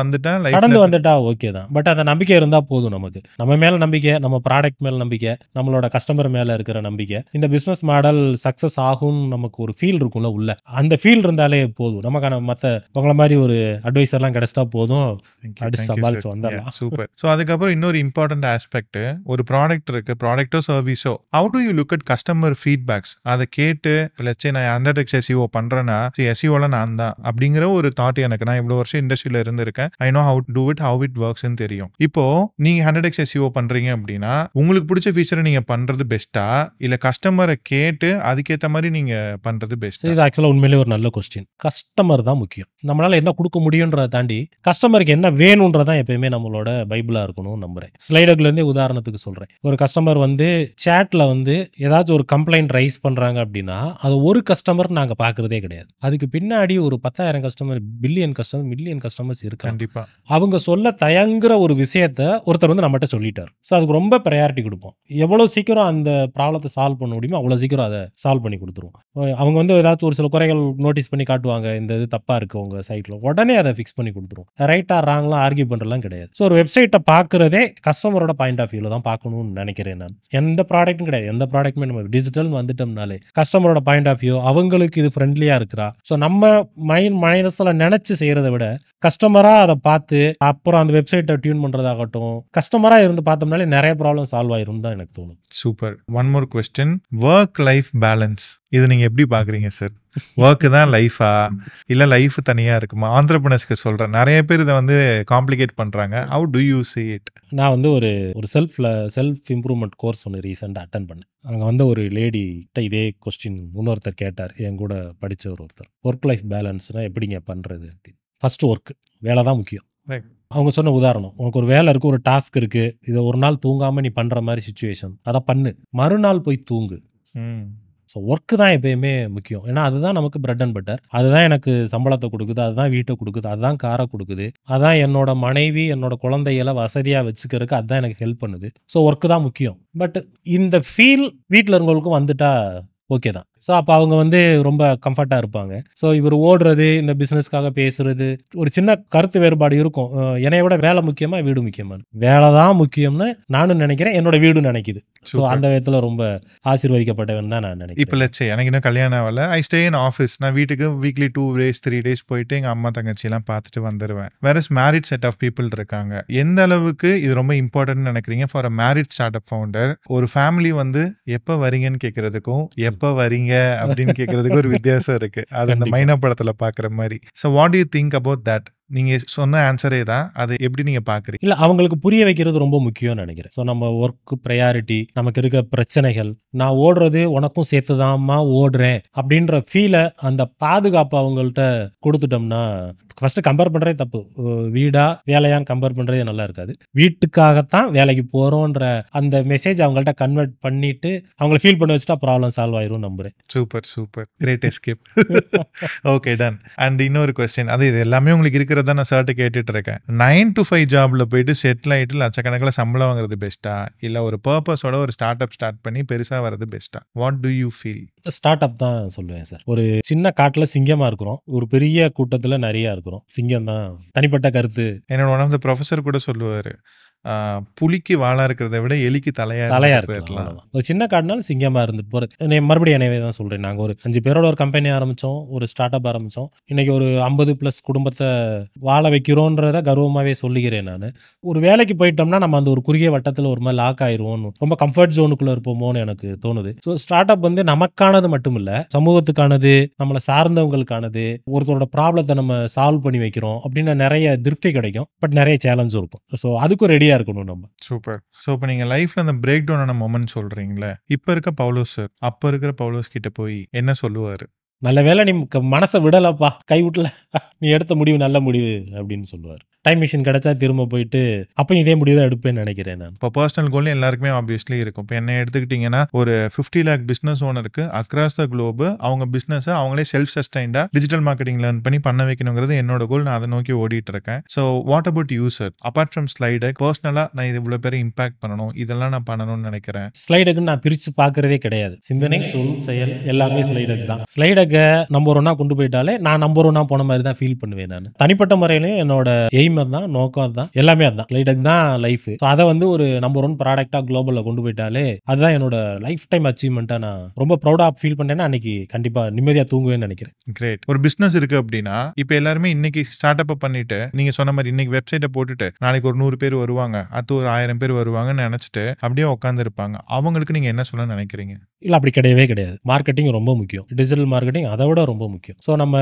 Speaker 1: வந்துட்டா
Speaker 2: ஓகே தான். பட் அந்த நம்பிக்கை இருந்தால் போதும். நமக்கு நம்ம மேல நம்பிக்கை, நம்ம ப்ராடக்ட் மேல நம்பிக்கை, நம்மளோட கஸ்டமர் மேல இருக்கிற நம்பிக்கை, இந்த பிசினஸ் மாடல் சக்சஸ் ஆகும் நமக்கு ஒரு ஃபீல் இருக்கும்ல உள்ள, அந்த ஃபீல் இருந்தாலே போதும். நமக்கான மற்ற உங்களை மாதிரி ஒரு அட்வைசர்லாம் கிடைச்சிட்டா போதும், அடிச்சு சமாளிச்சு வந்துடலாம்.
Speaker 1: சூப்பர். ஸோ அதுக்கப்புறம் இன்னொரு இம்பார்ட்டன்ட் ஆஸ்பெக்ட், ஒரு ப்ராடக்ட் இருக்கு, ப்ராடக்டோ சர்வீஸோ, how do you look at customer feedbacks? அதை கேட்டு லட்சே நான் 100x SEO பண்றேன்னா SEOல நான் தான் அப்படிங்கிற ஒரு தாட் எனக்கு, நான் இவ்வளவு வருஷம் இண்டஸ்ட்ரியில இருந்திருக்கேன், I know how to do it, how it ஒர்க்ஸ்ன்னு தெரியும். இப்போ நீங்க நீங்க 100x SEO பண்றீங்க அப்படின்னா உங்களுக்கு பிடிச்ச ஃபீச்சரை நீங்க பண்றது பெஸ்ட்டா, இல்ல கஸ்டமரை கேட்டு அதுக்கேத்த மாதிரி நீங்க பண்றது பெஸ்ட்டா?
Speaker 2: இது ஆக்சுவலா உண்மையிலேயே ஒரு நல்ல கொஸ்டின். கஸ்டமர் தான் முக்கியம். நம்மளால என்ன குடுக்க முடியும்ன்றத தாண்டி கஸ்டமருக்கு என்ன வேணும்ன்றது தான் எப்பயுமே நம்மளோட பைபிளா இருக்கணும்னு நம்புறேன். ஸ்லைடர்லேருந்தே உதாரணத்துக்கு சொல்றேன். ஒரு கஸ்டமர் சேட்ல ஏதாச்சும் ஒரு கம்ப்ளைண்ட் ரைஸ் பண்றாங்க அப்படின்னா, அது ஒரு கஸ்டமர் நாங்க பார்க்கிறதே கிடையாது. அதுக்கு பின்னாடி ஒரு 10,000 customer, billion customer, million customers இருக்காங்க.
Speaker 1: கண்டிப்பா.
Speaker 2: அவங்க சொல்ல தயங்குற ஒரு விஷயத்த ஒருத்தர் நம்மட்ட சொல்லிட்டார். ஸோ அதுக்கு ரொம்ப ப்ரையாரிட்டி குடுப்போம். எவ்வளவு சீக்கிரம் அந்த ப்ராப்ளத்த சால்வ் பண்ண முடியுமோ அவ்வளவு சீக்கிரம் அத சால்வ் பண்ணி குடுத்துருவோம். அவங்க ஏதாச்சும் ஒரு சில குறைகள் நோட்டீஸ் பண்ணி காட்டுவாங்க. இந்த இது தப்பா இருக்கு உங்க சைட்ல. உடனே அத ஃபிக்ஸ் பண்ணி குடுத்துருவோம். ரைட்டா ராங்லாம் ஆர்கியூ பண்றதெல்லாம் கிடையாது. ஸோ ஒரு வெப்சைட்ட பார்க்கிறதே கஸ்டமரோட பாயிண்ட் ஆஃப் வியூல தான் பார்க்கணும்னு நினைக்கிறேன் நான். எந்த ப்ராடக்ட்டும் கிடையாது. எந்த ப்ராடக்ட்டுமே நம்ம டிஜிட்டல்னு வந்துட்டோம்னாலே கஸ்டமரோட பாயிண்ட் ஆஃப் வியூ, அவங்களுக்கு இது ஃப்ரெண்ட்லியா இருக்குறா. ஸோ நம்ம மைனஸ்ல நினைச்சு செய்யறத விட கஸ்டமரா அதை பார்த்து அப்புறம் அந்த வெப்சைட்டை டியூன் பண்றதாகட்டும், கஸ்டமரா இருந்து பார்த்தோம்னாலே நிறைய ப்ராப்ளம் சால்வ் ஆயிரும் தான் எனக்கு தோணும்.
Speaker 1: Super. One more question, work life balance இது நீங்க எப்படி பாக்குறீங்க சார்? ஒர்க் தான் லைஃபா, இல்ல லைஃப் தனியா இருக்குமா? ஆண்டர்பிரினர்ஸ்க்கு சொல்றேன். நிறைய பேர் இதை காம்ப்ளிகேட் பண்றாங்க. How do you see it?
Speaker 2: நான் ஒரு செல்ஃப் இம்ப்ரூவ்மெண்ட் கோர்ஸ் ஒன்று ரீசெண்டாக அட்டன் பண்ணேன். அங்கே ஒரு லேடி கிட்ட இதே கொஸ்டின் இன்னொருத்தர் கேட்டார். என் கூட படித்தவர் ஒருத்தர், ஒர்க் லைஃப் பேலன்ஸ்னா எப்படிங்க பண்ணுறது அப்படின்னு. ஃபர்ஸ்ட் ஒர்க், வேலை தான் முக்கியம். அவங்க சொன்ன உதாரணம், உனக்கு ஒரு வேலை இருக்கு, ஒரு டாஸ்க் இருக்கு, இதை ஒரு நாள் தூங்காம நீ பண்ற மாதிரி சுச்சுவேஷன், அதை பண்ணு, மறுநாள் போய் தூங்கு. ஸோ ஒர்க்கு தான் எப்பயுமே முக்கியம். ஏன்னா அதுதான் நமக்கு பிரெட் அண்ட் பட்டர். அதுதான் எனக்கு சம்பளத்தை கொடுக்குது, அதுதான் வீட்டை கொடுக்குது, அதுதான் காரை கொடுக்குது, அதான் என்னோட மனைவி என்னோட குழந்தைகளை வசதியாக வச்சுக்கிறதுக்கு அதுதான் எனக்கு ஹெல்ப் பண்ணுது. ஸோ ஒர்க்கு தான் முக்கியம். பட் இந்த ஃபீல் வீட்டில் இருந்தவங்களுக்கும் வந்துட்டா ஓகே தான். ஸோ அப்போ அவங்க ரொம்ப கம்ஃபர்ட்டாக இருப்பாங்க. ஸோ இவர் ஓடுறது, இந்த பிஸ்னஸ்க்காக பேசுறது, ஒரு சின்ன கருத்து வேறுபாடு இருக்கும். என்னைய விட வேலை முக்கியமா வீடு முக்கியமா? வேலை தான் முக்கியம்னு நானும் நினைக்கிறேன், என்னோட வீடு நினைக்குது. ஸோ அந்த விதத்தில் ரொம்ப ஆசீர்வதிக்கப்பட்டவன் தான் நான் நினைக்கிறேன்.
Speaker 1: இப்போ லட்சம் எனக்கு இன்னும் கல்யாணம் ஆகல, ஐ ஸ்டே இன் ஆஃபீஸ். நான் வீட்டுக்கு வீக்லி 2 days 3 days போயிட்டு எங்கள் அம்மா தங்கச்சியெல்லாம் பார்த்துட்டு வந்துடுவேன். வேற மேரிட் செட் ஆஃப் பீப்புள் இருக்காங்க. எந்த அளவுக்கு இது ரொம்ப இம்பார்ட்டன்ட் நினைக்கிறீங்க for a married start up founder? ஒரு ஃபேமிலி எப்போ வரீங்கன்னு கேட்கறதுக்கும் எப்போ வரீங்க அப்படின்னு கேட்கறதுக்கு ஒரு வித்தியாசம் இருக்கு. அது அந்த மைனா படத்துல பாக்குற மாதிரி. So what to you think about that? நீங்க சொன்ன ஆன்சரே தான், அது எப்படி நீங்க பாக்குறீங்க?
Speaker 2: இல்ல, அவங்களுக்கு புரிய வைக்கிறது ரொம்ப முக்கியம்னு நினைக்கிறேன். ஸோ நம்ம ஒர்க் ப்ரையாரிட்டி, நமக்கு இருக்க பிரச்சனைகள், நான் ஓடுறது உனக்கும் சேர்த்துதாம்மா ஓடுறேன் அப்படின்ற ஃபீலை, அந்த பாதுகாப்பு அவங்கள்ட்ட கொடுத்துட்டோம்னா, ஃபர்ஸ்ட் கம்பேர் பண்றதே தப்பு. வீடா வேலையான்னு கம்பேர் பண்றதே நல்லா இருக்காது. வீட்டுக்காகத்தான் வேலைக்கு போறோன்ற அந்த மெசேஜ் அவங்கள்ட்ட கன்வெர்ட் பண்ணிட்டு அவங்களை ஃபீல் பண்ண வச்சுட்டா ப்ராப்ளம் சால்வ் ஆயிரும் நம்புறேன்.
Speaker 1: Super super, great escape. Okay, done. And இன்னொரு கொஸ்டின், அது இது எல்லாமே உங்களுக்கு இருக்கிறதா நான் சர்ட்டு கேட்டுட்டு இருக்கேன். 9 to 5 ஜாப்ல போயிட்டு செட்டில் ஆயிட்டு லட்சக்கணக்கில் சம்பளம் வாங்குறது பெஸ்ட்டா, இல்ல ஒரு பர்பஸோட ஒரு ஸ்டார்ட் அப் ஸ்டார்ட் பண்ணி பெருசா வர்றது பெஸ்ட்டா? What to you feel?
Speaker 2: Start up தான் சொல்லுவேன் சார். ஒரு சின்ன காட்டுல சிங்கமா இருக்கிறோம், ஒரு பெரிய கூட்டத்துல நிறைய இருக்கிறோம். சிங்கம் தான். தனிப்பட்ட கருத்து.
Speaker 1: என்னோட ஒன் ஆஃப் த ப்ரொஃபஸர் கூட சொல்லுவாரு, புலிக்கு வாழா இருக்கிறத விட எலிக்கு தலையா
Speaker 2: இருக்கலாம். ஒரு சின்ன காடுனாலும் சிங்கமா இருந்துட்டு போறது. மறுபடியும் எனவே தான் சொல்றேன், நாங்க ஒரு 5 பேரோட ஒரு கம்பெனி ஆரம்பிச்சோம், ஒரு ஸ்டார்ட் அப் ஆரம்பிச்சோம். இன்னைக்கு ஒரு 50+ குடும்பத்தை வாழ வைக்கிறோன்றத கர்வமாவே சொல்லுகிறேன் நான். ஒரு வேலைக்கு போயிட்டோம்னா நம்ம அந்த ஒரு குறுகிய வட்டத்தில் ஒரு மாதிரி லாக் ஆயிடுவோம், ரொம்ப கம்ஃபர்ட் ஜோனுக்குள்ள இருப்போமோன்னு எனக்கு தோணுது. ஸோ ஸ்டார்ட் அப் நமக்கானது மட்டும் இல்ல, சமூகத்துக்கானது, நம்மளை சார்ந்தவங்களுக்கானது. ஒருத்தரோட ப்ராப்ளத்தை நம்ம சால்வ் பண்ணி வைக்கிறோம் அப்படின்னு நிறைய திருப்தி கிடைக்கும். பட் நிறைய சேலஞ்சும் இருக்கும். ஸோ அதுக்கும் ரெடியா இருக்கணும் நம்ம.
Speaker 1: சூப்பர். ஸோ இப்போ நீங்கள் லைஃப்ல அந்த பிரேக் டவுன் ஆன மொமெண்ட் சொல்றீங்களே, இப்போ இருக்க பவுலோஸ் சார் அப்போ இருக்கிற பவுலோஸ் கிட்ட போய் என்ன சொல்லுவாரு?
Speaker 2: நல்ல வேலை நீ மனசை விடலப்பா, கை விட்டல, நீ எடுத்த முடிவு நல்ல முடிவு அப்படின்னு சொல்லுவார். டைம் மிஷின் கிடைச்சா திரும்ப போயிட்டு அப்பயும் இதே முடிவு தான் எடுப்பேன்னு நினைக்கிறேன் நான்.
Speaker 1: இப்போ பர்சனல் கோல் எல்லாருக்குமே ஆப்வியஸ்லி இருக்கும். இப்போ என்ன எடுத்துக்கிட்டிங்கன்னா, ஒரு 50 lakh பிஸ்னஸ் ஓனருக்கு அக்ராஸ் த குளோபு அவங்க பிஸ்னஸை அவங்களே செல்ஃப் சஸ்டைன்டா டிஜிட்டல் மார்க்கெட்டிங் லேர்ன் பண்ணி பண்ண வைக்கணுங்கிறது என்னோட கோல். நான் அதை நோக்கி ஓடிட்டு இருக்கேன். So what about you sir? Apart from SlideEgg, பர்சனலாக நான் இது இவ்வளோ பேரை இம்பாக்ட் பண்ணணும், இதெல்லாம் நான் பண்ணணும்னு நினைக்கிறேன்.
Speaker 2: ஸ்லைடக்கு நான் பிரித்து பார்க்கறதே கிடையாது. சிந்தனை, சொல், செயல் எல்லாமே ஸ்லைடக் தான். ஸ்லைடக்கை நம்பர் 1 கொண்டு போயிட்டாலே நான் நம்பர் 1 போன மாதிரி தான் ஃபீல் பண்ணுவேன் நான். தனிப்பட்ட முறையிலையும் என்னோட எய்ம் தான், நோக்கம் தான், எல்லாமே அதுதான். ஸ்லைடக் தான் லைஃப். ஸோ அதை ஒரு நம்பர் 1 ப்ராடக்டா குளோபல்ல கொண்டு போயிட்டாலே அதுதான் என்னோட லைஃப் டைம் அச்சீவ்மெண்ட்டா நான் ரொம்ப ப்ரௌடா ஃபீல் பண்ணேன்னா அன்னைக்கு கண்டிப்பா நிம்மதியா தூங்குவேன்னு நினைக்கிறேன்.
Speaker 1: கிரேட். ஒரு பிசினஸ் இருக்கு அப்படின்னா இப்போ எல்லாருமே இன்னைக்கு ஸ்டார்ட் அப் பண்ணிட்டு நீங்க சொன்ன மாதிரி இன்னைக்கு வெப்சைட்டை போட்டுட்டு நாளைக்கு ஒரு 100 பேர் வருவாங்க, அது ஒரு 1000 பேர் வருவாங்கன்னு நினைச்சிட்டு அப்படியே உட்காந்து இருப்பாங்க. அவங்களுக்கு நீங்க என்ன சொல்ல நினைக்கிறீங்க?
Speaker 2: இல்ல, அப்படி கிடையவே கிடையாது. மார்க்கெட்டிங் ரொம்ப முக்கியம். டிஜிட்டல் மார்க்கெட்டிங் அதை விட ரொம்ப முக்கியம். ஸோ நம்ம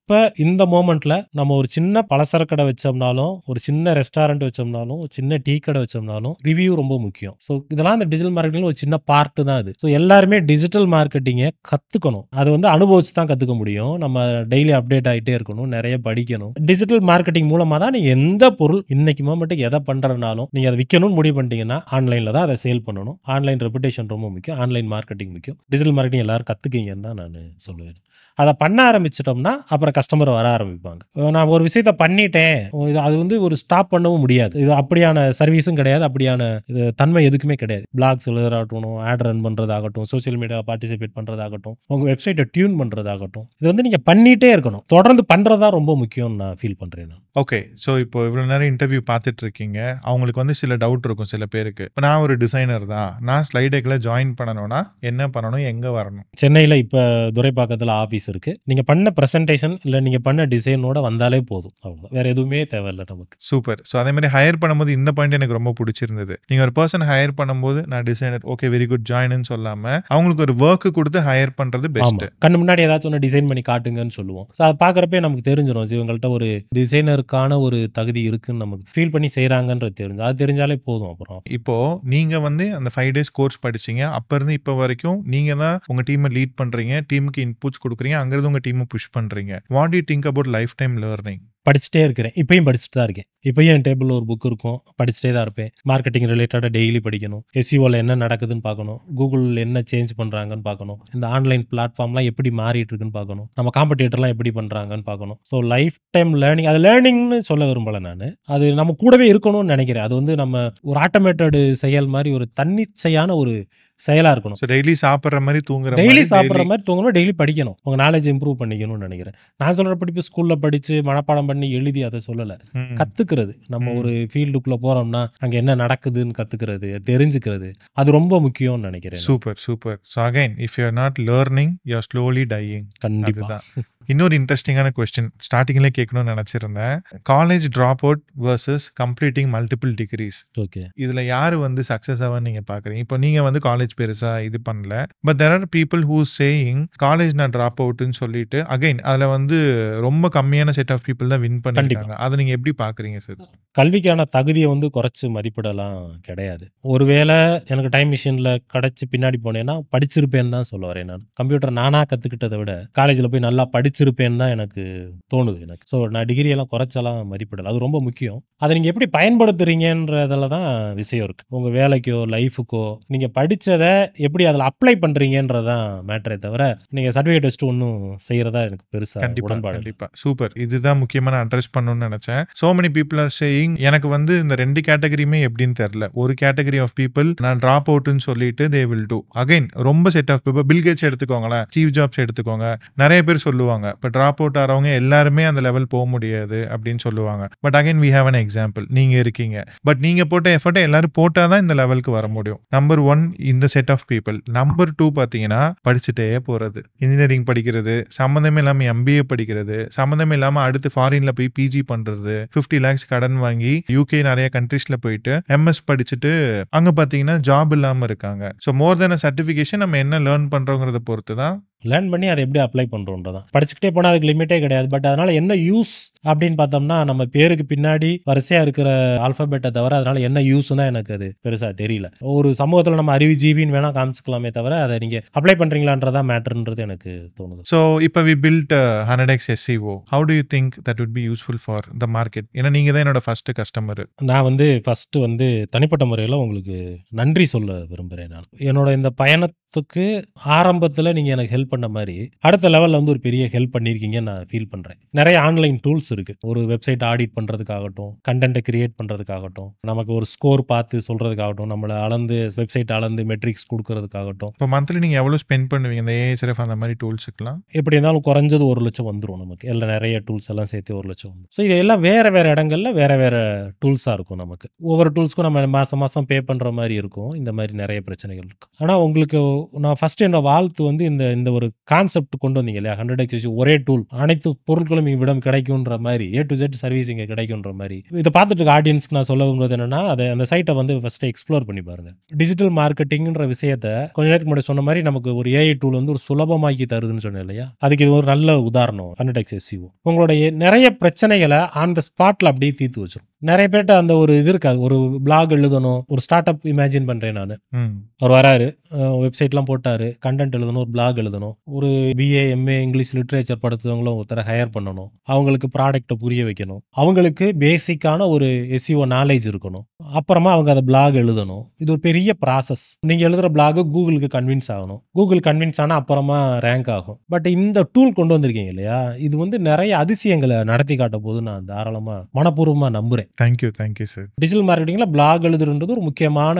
Speaker 2: இப்போ இந்த மொமெண்ட்ல நம்ம ஒரு சின்ன பலசரக்கு கடை வச்சோம்னாலும், ஒரு சின்ன ரெஸ்டாரண்ட் வச்சோம்னாலும், ஒரு சின்ன டீ கடை வச்சோம்னாலும் ரிவ்யூ ரொம்ப முக்கியம். ஸோ இதெல்லாம் இந்த டிஜிட்டல் மார்க்கெட்டிங்ல ஒரு சின்ன பார்ட் தான் அது. ஸோ எல்லாருமே டிஜிட்டல் மார்க்கெட்டிங்கை கத்துக்கணும். அது வந்து அனுபவிச்சு தான் கத்துக்க முடியும். நம்ம டெய்லி அப்டேட் ஆகிட்டே இருக்கணும், நிறைய படிக்கணும். டிஜிட்டல் மார்க்கெட்டிங் மூலமா தான் நீங்க எந்த பொருள் இன்னைக்கு மொமெண்ட்டுக்கு எதை பண்றதுனாலும் நீங்க அதை விற்கணும்னு முடிவு பண்ணிட்டீங்கன்னா ஆன்லைன்ல தான் அதை சேல் பண்ணணும். ஆன்லைன் ரெப்புடேஷன் ரொம்ப முக்கியம். ஆன்லைன் மார்க்கெட்டிங் முக்கியம். டிஜிட்டல் மார்க்கெட்டிங் எல்லாரும் கத்துக்கிங்கன்னு தான் நான் சொல்லுவேன். அதை பண்ண ஆரம்பிச்சிட்டோம்னா அப்புறம் கஸ்டமர் வர ஆரம்பிப்பாங்க. நான் ஒரு விஷயத்த பண்ணிட்டேன், அது வந்து ஒரு ஸ்டாப் பண்ணவும் முடியாது. இது அப்படியான சர்வீஸும் கிடையாது, அப்படியான இது தன்மை எதுக்குமே கிடையாது. பிளாக்ஸ் எழுதுறாகட்டும், ஆட் ரன் பண்றதாகட்டும், சோசியல் மீடியாவில் பார்ட்டிசிபேட் பண்றதாகட்டும், உங்க வெப்சைட்டை டியூன் பண்றதாகட்டும், இது வந்து நீங்க பண்ணிட்டே இருக்கணும். தொடர்ந்து பண்றதா ரொம்ப முக்கியம் நான் ஃபீல் பண்றேன்.
Speaker 1: ஓகே. ஸோ இப்போ இவ்வளோ நேரம் இன்டர்வியூ பார்த்துட்டு இருக்கீங்க. அவங்களுக்கு வந்து சில டவுட் இருக்கும் சில பேருக்கு. இப்போ நான் ஒரு டிசைனர் தான், நான் ஸ்லைடெக்கில் ஜாயின் பண்ணணும்னா என்ன பண்ணணும், எங்கே வரணும்?
Speaker 2: சென்னையில் இப்போ துரைப்பாக்கத்தில் ஆஃபீஸ் இருக்கு. நீங்க பண்ண ப்ரெசன்டேஷன் இல்லை நீங்க பண்ண டிசைனோட வந்தாலே போதும். அவ்வளோ, வேற எதுவுமே தேவையில்லை நமக்கு.
Speaker 1: சூப்பர். ஸோ அதே மாதிரி ஹையர் பண்ணும்போது இந்த பாயிண்ட் எனக்கு ரொம்ப பிடிச்சிருந்தது. நீங்கள் ஒரு பர்சன் ஹையர் பண்ணும்போது நான் டிசைனர், ஓகே வெரி குட் ஜாயின்னு சொல்லாமல் அவங்களுக்கு ஒரு ஒர்க்கு கொடுத்து ஹையர் பண்ணுறது பெஸ்ட்டு.
Speaker 2: கண்ணு முன்னாடி ஏதாச்சும் ஒன்று டிசைன் பண்ணி காட்டுங்கன்னு சொல்லுவோம். ஸோ அதை பார்க்குறப்பே நமக்கு தெரிஞ்சிடும், இவங்கள்ட்ட ஒரு டிசைனருக்கான ஒரு தகுதி இருக்குன்னு நமக்கு ஃபீல் பண்ணி செய்கிறாங்கன்றது தெரிஞ்சு, அது தெரிஞ்சாலே போதும். அப்புறம்
Speaker 1: இப்போ நீங்க வந்து அந்த 5 days கோர்ஸ் படிச்சீங்க. அப்ப இருந்து இப்போ வரைக்கும் நீங்க தான் உங்க டீமை லீட் பண்றீங்க, டீமுக்கு இன்புட்ஸ் கொடுக்குறீங்க, அங்கிருந்து உங்க டீமை புஷ் பண்றீங்க. What to you think about life time learning?
Speaker 2: படிச்சுட்டே இருக்கிறேன். இப்பயும் படிச்சுட்டு தான் இருக்கேன். இப்பயும் என் டேபிளில் ஒரு புக் இருக்கும், படிச்சுட்டே தான் இருப்பேன். மார்க்கெட்டிங் ரிலேட்டடாக டெய்லி படிக்கணும். எஸ்இஓவில் என்ன நடக்குதுன்னு பார்க்கணும், கூகுளில் என்ன சேஞ்ச் பண்ணுறாங்கன்னு பார்க்கணும், இந்த ஆன்லைன் பிளாட்ஃபார்ம்லாம் எப்படி மாறிட்டு இருக்குன்னு பார்க்கணும், நம்ம காம்படிட்டர்லாம் எப்படி பண்ணுறாங்கன்னு பார்க்கணும். ஸோ லைஃப் டைம் லேர்னிங், அது லேர்னிங்னு சொல்ல விரும்பலை நான், அது நம்ம கூடவே இருக்கணும்னு நினைக்கிறேன். அது வந்து நம்ம ஒரு ஆட்டோமேட்டடு செயல் மாதிரி ஒரு தன்னிச்சையான ஒரு செயலாக இருக்கணும்.
Speaker 1: ஸோ டெய்லி சாப்பிட்ற மாதிரி தூங்குற
Speaker 2: டெய்லி சாப்பிட்ற மாதிரி தூங்கணும், டெய்லி படிக்கணும், உங்கள் நாலேஜ் இம்ப்ரூவ் பண்ணிக்கணும்னு நினைக்கிறேன். நான் சொல்கிற படிப்பு ஸ்கூலில் படித்து மனப்பாடம் பண்ணி எழுதி அதை சொல்லலை, கற்றுக்கிறது. நம்ம ஒரு ஃபீல்டுக்குள்ளே போகிறோம்னா அங்கே என்ன நடக்குதுன்னு கற்றுக்கிறது, தெரிஞ்சுக்கிறது, அது ரொம்ப முக்கியம்னு நினைக்கிறேன்.
Speaker 1: Super super. So again if you are not learning you are slowly dying.
Speaker 2: கண்டிப்பாக.
Speaker 1: இன்னொரு இன்ட்ரெஸ்டிங்கான கொஸ்டின் ஸ்டார்டிங்லேயே கேட்கணும்னு நினச்சிருந்தேன். College drop out versus completing multiple degrees,
Speaker 2: okay,
Speaker 1: இதில் யார் வந்து சக்ஸஸ் ஆவான்னு நீங்கள் பார்க்குறீங்க? இப்போ நீங்கள் வந்து காலேஜ் பெருசாக இது பண்ணல, but there are people who saying college நான் ட்ராப் அவுட்னு சொல்லிட்டு அகைன் அதில் வந்து ரொம்ப கம்மியான செட் ஆஃப் பீப்புள் தான் வின் பண்ணிருக்காங்க. அதை நீங்கள் எப்படி பார்க்குறீங்க சார்?
Speaker 2: கல்விக்கான தகுதியை வந்து குறைச்சி மதிப்பிடலாம் கிடையாது. ஒருவேளை எனக்கு டைம் மிஷினில் கிடச்சி பின்னாடி போனேன்னா படிச்சிருப்பேன்னு தான் சொல்ல வரேன். நான் கம்ப்யூட்டர் நானாக கற்றுக்கிட்டதை விட காலேஜில் போய் நல்லா படிச்சிருப்பேன்னு தான் எனக்கு தோணுது எனக்கு. ஸோ நான் டிகிரியெல்லாம் குறைச்செல்லாம் மதிப்பிடலை, அது ரொம்ப முக்கியம். அதை நீங்கள் எப்படி பயன்படுத்துறீங்கன்றதில் தான் விஷயம் இருக்குது. உங்கள் வேலைக்கோ லைஃபுக்கோ நீங்கள் படித்ததை எப்படி அதில் அப்ளை பண்ணுறீங்கன்றது தான் மேட்டரே தவிர நீங்கள் சர்டிஃபிகேட் வச்சுட்டு ஒன்றும் செய்கிறதா எனக்கு பெருசாக உடன்பாடு.
Speaker 1: கண்டிப்பாக சூப்பர். இதுதான் முக்கியமாக நான் அட்ரஸ் பண்ணணும்னு நினச்சேன். So many people are saying எனக்கு வந்து இந்த 2 கேட்டகரியுமே எப்படின்னு தெரியல. ஒரு கேட்டகரி ஆஃப் பீப்புள் நான் ட்ராப் அவுட்னு சொல்லிட்டு தே வில் டூ. அகைன் ரொம்ப set of people, Bill Gates எடுத்துக்கோங்களேன், ஸ்டீவ் ஜாப்ஸ் எடுத்துக்கோங்க, நிறைய பேர் சொல்லுவாங்க இப்போ ட்ராப் அவுட் ஆகிறவங்க எல்லாருமே அந்த லெவல் போக முடியாது அப்படின்னு சொல்லுவாங்க. But again we have an example, நீங்க இருக்கீங்க. பட் நீங்க போட்ட எஃபர்ட்டை எல்லாரும் போட்டாதான் இந்த லெவலுக்கு வர முடியும். நம்பர் 1 இந்த செட் ஆஃப் பீப்புள். நம்பர் 2 பார்த்தீங்கன்னா படிச்சுட்டே போறது, இன்ஜினியரிங் படிக்கிறது, சம்மந்தமே இல்லாமல் எம்பிஏ படிக்கிறது, சம்மந்தமே இல்லாமல் அடுத்து ஃபாரின்ல போய் பிஜி பண்றது, 50 lakhs கடன் வாங்கி யூகே நிறைய கண்ட்ரீஸ்ல போயிட்டு எம்எஸ் படிச்சுட்டு அங்க பாத்தீங்கன்னா ஜாப் இல்லாம இருக்காங்க. ஸோ மோர் தென் சர்டிஃபிகேஷன் நம்ம என்ன லேர்ன் பண்றோங்கிறத பொறுத்து தான்
Speaker 2: லேர்ன் பண்ணி அதை எப்படி அப்ளை பண்ணுறோன்றதான். படிச்சுக்கிட்டே போனால் அதுக்கு லிமிட்டே கிடையாது. பட் அதனால் என்ன யூஸ் அப்படின்னு பார்த்தோம்னா நம்ம பேருக்கு பின்னாடி வரிசையாக இருக்கிற ஆல்ஃபபெட்டை தவிர அதனால் என்ன யூஸ்னா எனக்கு அது பெருசாக தெரியல. ஒரு சமூகத்தில் நம்ம அறிவுஜீவின்னு வேணால் காமிச்சிக்கலாமே தவிர அதை நீங்கள் அப்ளை பண்ணுறீங்களான்றதான் மேட்டர்ன்றது எனக்கு தோணுது.
Speaker 1: ஸோ இப்போ we build 100x SEO. How do you think that would be useful for the market? ஏன்னா நீங்கள் தான் என்னோட ஃபர்ஸ்ட் கஸ்டமர்.
Speaker 2: நான் வந்து ஃபஸ்ட்டு வந்து தனிப்பட்ட முறையில் உங்களுக்கு நன்றி சொல்ல விரும்புகிறேன். நான் என்னோட இந்த பயணத்துக்கு ஆரம்பத்தில் நீங்கள் எனக்கு ஹெல்ப் பண்ண மாதிரி அடுத்த லெவலில் வந்து ஒரு பெரிய ஹெல்ப் பண்ணியிருக்கீங்கன்னு நான் ஃபீல் பண்ணுறேன். நிறைய ஆன்லைன் டூல்ஸ் இருக்குது, ஒரு வெப்சைட் ஆடிட் பண்ணுறதுக்காகட்டும், கண்டென்ட்டை கிரியேட் பண்ணுறதுக்காகட்டும், நமக்கு ஒரு ஸ்கோர் பார்த்து சொல்கிறதுக்காகட்டும், நம்மளை அளந்து வெப்சைட் அளந்து மெட்ரிக்ஸ் கொடுக்கறதுக்காகட்டும்.
Speaker 1: இப்போ மந்த்லி நீங்கள் எவ்வளோ ஸ்பெண்ட் பண்ணுவீங்க இந்த ASRF அந்த மாதிரி டூல்ஸுக்குலாம்?
Speaker 2: எப்படி இருந்தாலும் குறைஞ்சது 1 லட்சம் வந்துடும் நமக்கு, எல்லாம் நிறைய டூல்ஸ் எல்லாம் சேர்த்து 1 லட்சம் வந்துடும். ஸோ இதெல்லாம் வேறு வேறு இடங்களில் வேறு வேறு டூல்ஸாக இருக்கும். நமக்கு ஒவ்வொரு டூல்ஸ்க்கும் நம்ம மாதம் மாதம் பே பண்ணுற மாதிரி இருக்கும். இந்த மாதிரி நிறைய பிரச்சனைகள் இருக்கும். ஆனால் உங்களுக்கு நான் ஃபர்ஸ்ட் என்னோட வாழ்த்து வந்து இந்த இந்த ஒரு கான்செப்ட் கொண்டு வந்தீங்க இல்லையா, 100x SEO ஒரே டூல், அனைத்து பொருட்களும் இவ்விடம் கிடைக்குன்ற மாதிரி, A to Z சர்வீஸ் இங்கே கிடைக்குன்ற மாதிரி. இதை பார்த்துட்டு இருக்க ஆடியன்ஸ்க்கு நான் சொல்ல விரும்புறது என்னன்னா, அதை அந்த சைட்டை வந்து ஃபர்ஸ்ட் எக்ஸ்ப்ளோர் பண்ணி பாருங்க. டிஜிட்டல் மார்க்கெட்டிங்ன்ற விஷயத்த கொஞ்ச நேரத்துக்கு முன்னாடி சொன்ன மாதிரி நமக்கு ஒரு AI டூல் வந்து ஒரு சுலபமாக்கி தருதுன்னு சொன்னேன் இல்லையா, அதுக்கு இது ஒரு நல்ல உதாரணம் 100x SEO. உங்களுடைய நிறைய பிரச்சனைகளை ஆன் த ஸ்பாட்ல அப்படியே தீர்த்து வச்சிரும். நிறைய பேர்ட்ட அந்த ஒரு இது இருக்காது. ஒரு பிளாக் எழுதணும், ஒரு ஸ்டார்ட் அப் இமேஜின் பண்றேன் நான். அவர் வராரு, வெப்சைட்லாம் போட்டாரு, கண்டென்ட் எழுதணும், ஒரு பிளாக் எழுதணும், ஒரு BA MA இங்கிலீஷ் லிட்ரேச்சர் படித்தவங்களும் ஒருத்தரை ஹையர் பண்ணணும், அவங்களுக்கு ப்ராடக்ட்டை புரிய வைக்கணும், அவங்களுக்கு பேசிக்கான ஒரு SEO நாலேஜ் இருக்கணும், அப்புறமா அவங்க அதை பிளாக் எழுதணும். இது ஒரு பெரிய ப்ராசஸ். நீங்க எழுதுற பிளாக் கூகுளுக்கு கன்வின்ஸ் ஆகணும், கூகுள் கன்வின்ஸ் ஆனால் அப்புறமா ரேங்க் ஆகும். பட் இந்த டூல் கொண்டு வந்திருக்கீங்க இல்லையா, இது வந்து நிறைய அதிசயங்களை நடத்தி காட்ட போது நான் தாராளமா மனப்பூர்வமா நம்புறேன்.
Speaker 1: Thank you sir.
Speaker 2: டிஜிட்டல் மார்க்கெட்டிங்ல பிளாக் எழுதுறது ஒரு முக்கியமான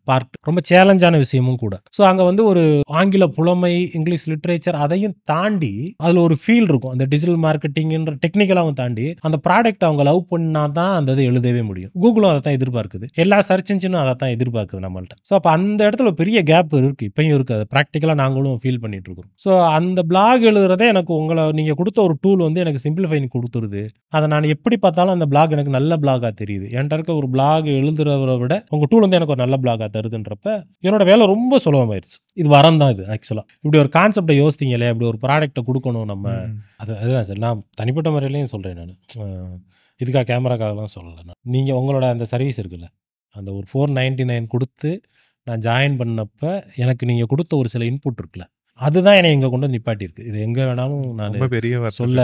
Speaker 2: பார்ட், ரொம்ப சேலஞ்சான விஷயமும் கூட. ஸோ அங்கே வந்து ஒரு ஆங்கில புலமை, இங்கிலீஷ் லிட்ரேச்சர் அதையும் தாண்டி அதில் ஒரு ஃபீல் இருக்கும். அந்த டிஜிட்டல் மார்க்கெட்டிங்ன்ற டெக்னிக்கலாகவும் தாண்டி அந்த ப்ராடக்ட் அவங்க லவ் பண்ணா தான் அந்த இது எழுதவே முடியும். கூகுளும் அதை தான் எதிர்பார்க்குது, எல்லா சர்ச் இன்ஜினும் அதை தான் எதிர்பார்க்குது நம்மள்ட்ட. ஸோ அப்போ அந்த இடத்துல பெரிய கேப் இருக்கு, இப்பயும் இருக்கு. அது ப்ராக்டிக்கலாக நாங்களும் ஃபீல் பண்ணிட்டு இருக்கோம். ஸோ அந்த பிளாக் எழுதுறதே எனக்கு உங்களை நீங்கள் கொடுத்த ஒரு டூல் வந்து எனக்கு சிம்பிளிஃபை கொடுத்துருது. அதை நான் எப்படி பார்த்தாலும் அந்த பிளாக் எனக்கு நல்ல பிளாகா தெரியுது. என்கிட்ட இருக்க ஒரு பிளாக் எழுதுறவரை விட உங்க டூல் வந்து எனக்கு ஒரு நல்ல பிளாகா தருதுன்றப்ப என்னோட வேலை ரொம்ப சுலபமாயிருச்சு. இது வரம் தான் இது. ஆக்சுவலா இப்படி ஒரு கான்செப்டை யோசித்தீங்க இல்லையா, இப்படி ஒரு ப்ராடக்ட்டை கொடுக்கணும் நம்ம. அதுதான் சார் நான் தனிப்பட்ட முறையிலையும் சொல்றேன். நான் இதுக்காக கேமராக்காகலாம் சொல்லலை. நான் நீங்கள் உங்களோட அந்த சர்வீஸ் இருக்குல்ல, அந்த ஒரு 499 கொடுத்து நான் ஜாயின் பண்ணப்ப எனக்கு நீங்கள் கொடுத்த ஒரு சில இன்புட் இருக்குல்ல, அதுதான் என்னை எங்கே கொண்டு வந்து நிப்பாட்டி இருக்கு. இது எங்கே வேணாலும் நான் சொல்ல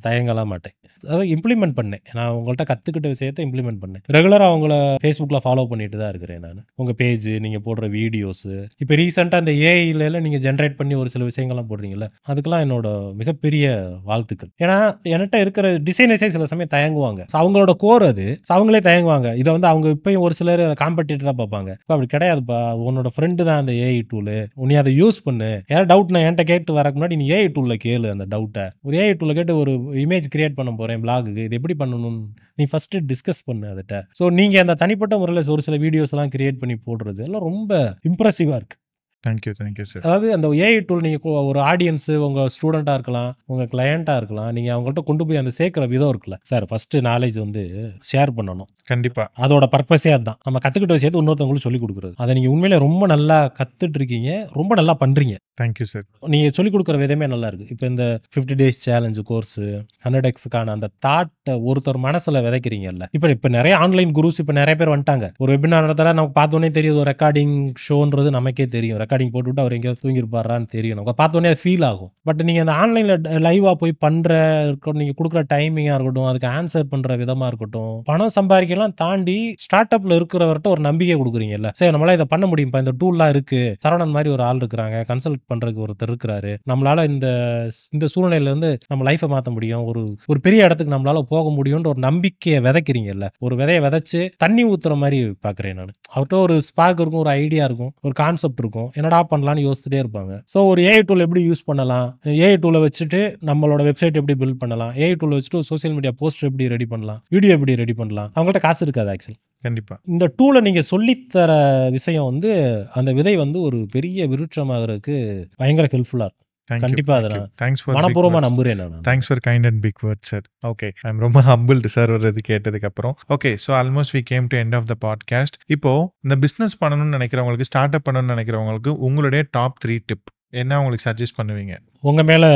Speaker 2: தயங்கலாம் மாட்டேன். அதாவது இம்ப்ளிமெண்ட் பண்ணேன். நான் உங்கள்கிட்ட கற்றுக்கிட்ட விஷயத்தை இம்ப்ளிமெண்ட் பண்ணேன். ரெகுலராக அவங்கள ஃபேஸ்புக்கில் ஃபாலோ பண்ணிட்டு தான் இருக்கிறேன் நான். உங்கள் பேஜ், நீங்கள் போடுற வீடியோஸு, இப்போ ரீசெண்டாக இந்த ஏஐல நீங்கள் ஜென்ரேட் பண்ணி ஒரு சில விஷயங்கள்லாம் போடுறீங்கல்ல, அதுக்கெல்லாம் என்னோட மிகப்பெரிய வாழ்த்துக்கள். ஏன்னா என்கிட்ட இருக்கிற டிசைனர்ஸே சில சமயம் தயங்குவாங்க. அவங்களோட கோர் அது, அவங்களே தயங்குவாங்க. இதை வந்து அவங்க இப்பயும் ஒரு சிலர் காம்படிட்டராக பார்ப்பாங்க. இப்போ அப்படி கிடையாதுப்பா, உன்னோட ஃப்ரெண்டு தான் அந்த ஏஐ டூலு, நீ அதை யூஸ் பண்ணு. ஏன்னா டவுட் நான் என்கிட்ட கேட்டு வரக்கு முன்னாடி நீ ஏஐ டூலில் கேளு. அந்த டவுட்டை ஒரு ஏஐ டூலில் கேட்டு ஒரு இமேஜ் கிரியேட் பண்ண போகிறேன் பிளாகுக்கு, இது எப்படி பண்ணணும்னு நீ ஃபஸ்ட்டு டிஸ்கஸ் பண்ணு அதுகிட்ட. ஸோ நீங்கள் அந்த தனிப்பட்ட முறையில் ஒரு சில வீடியோஸ் எல்லாம் கிரியேட் பண்ணி போடுறது எல்லாம் ரொம்ப இம்ப்ரெசிவாக இருக்குது.
Speaker 1: Thank you sir.
Speaker 2: அதாவது அந்த ஏஐ டூல் நீங்கள் ஒரு ஆடியன்ஸு, உங்கள் ஸ்டூடெண்ட்டாக இருக்கலாம், உங்கள் கிளையண்ட்டாக இருக்கலாம், நீங்கள் அவங்கள்ட்ட கொண்டு போய் அந்த சேர்க்குற விதம் இருக்குல்ல சார், ஃபஸ்ட்டு நாலேஜ் வந்து ஷேர் பண்ணணும்.
Speaker 1: கண்டிப்பாக
Speaker 2: அதோட பர்பஸே அதுதான். நம்ம கற்றுக்கிட்ட விஷயத்தை இன்னொருத்தவங்களுக்கு சொல்லிக் கொடுக்குறது. அதை நீங்கள் உண்மையிலே ரொம்ப நல்லா கற்றுட்டு இருக்கீங்க, ரொம்ப நல்லா பண்ணுறீங்க.
Speaker 1: Thank you sir.
Speaker 2: நீங்கள் சொல்லிக் கொடுக்குற விதமே நல்லா இருக்குது. இப்போ இந்த 50 days சேலஞ்சு கோர்ஸு, 100xக்கான அந்த தாட்டை ஒருத்தர் மனசில் விதைக்கிறீங்கல்ல. இப்போ நிறைய ஆன்லைன் குரூஸ் இப்போ நிறைய பேர் வந்துட்டாங்க. ஒரு வெபினார் நடத்தல நமக்கு பார்த்தோன்னே தெரியும், ஒரு ரெக்கார்டிங் ஷோன்றது நமக்கே தெரியும். ரெக்கார்டிங் போட்டுவிட்டு அவர் எங்கேயோ தூங்கிருப்பாரான்னு தெரியும், நமக்கு பார்த்தோன்னே ஃபீல் ஆகும். பட் நீங்கள் அந்த ஆன்லைனில் லைவாக போய் பண்ணுற இருக்கட்டும், நீங்கள் கொடுக்குற டைமிங்காக இருக்கட்டும், அதுக்கு ஆன்சர் பண்ணுற விதமாக இருக்கட்டும், பணம் சம்பாதிக்கலாம் தாண்டி ஸ்டார்ட் அப்பில் இருக்கிறவர்கிட்ட ஒரு நம்பிக்கை கொடுக்குறீங்கல்ல. சரி நம்மளால் இதை பண்ண முடியும்ப்பா, இந்த டூல்லாம் இருக்குது, சரவணன் மாதிரி ஒரு ஆள் இருக்கிறாங்க, கன்சல்ட் பண்றதுக்கு ஒருத்தர் இருக்கிறாரு, நம்மளால இந்த சூழ்நிலையில இருந்து நம்ம லைஃபை மாற்ற முடியும், ஒரு பெரிய இடத்துக்கு நம்மளால போக முடியும்ன்ற ஒரு நம்பிக்கையை விதைக்கிறீங்கல்ல. ஒரு விதையை விதைச்சு தண்ணி ஊத்துற மாதிரி பாக்குறேன் நான். அவர்கிட்ட ஒரு ஸ்பார்க் இருக்கும், ஒரு ஐடியா இருக்கும், ஒரு கான்செப்ட் இருக்கும், என்னடா பண்ணலாம்னு யோசிச்சுட்டே இருப்பாங்க. ஸோ ஒரு ஏஐ டூல் எப்படி யூஸ் பண்ணலாம், ஏஐ டூலை வச்சுட்டு நம்மளோட வெப்சைட் எப்படி பில்ட் பண்ணலாம், ஏஐ டூலை வச்சுட்டு சோசியல் மீடியா போஸ்ட் எப்படி ரெடி பண்ணலாம், வீடியோ எப்படி ரெடி பண்ணலாம், அவங்கள்ட்ட காசு இருக்காது ஆக்சுவலி.
Speaker 1: கண்டிப்பா
Speaker 2: இந்த டூலை நீங்க சொல்லித்தர விஷயம் வந்து அந்த விதை வந்து ஒரு பெரிய விருட்சமாகறதுக்கு பயங்கர ஹெல்ப்ஃபுல்லா இருக்கும். கண்டிப்பா அதை நான் மனப்பூர்வமா நம்புறேன். நான்
Speaker 1: thanks for kind and big word sir. Okay, I am ரொம்ப ஹம்பிள்டு சார் ஒரு இது கேட்டதுக்கு அப்புறம். Okay, so almost we came to end of the podcast. இப்போ இந்த பிஸ்னஸ் பண்ணணும்னு நினைக்கிறவங்களுக்கு, ஸ்டார்ட் அப் பண்ணணும்னு நினைக்கிறவங்களுக்கு உங்களுடைய டாப் 3 டிப் என்ன உங்களுக்கு சஜஸ்ட் பண்ணுவீங்க?
Speaker 2: உங்கள் மேலே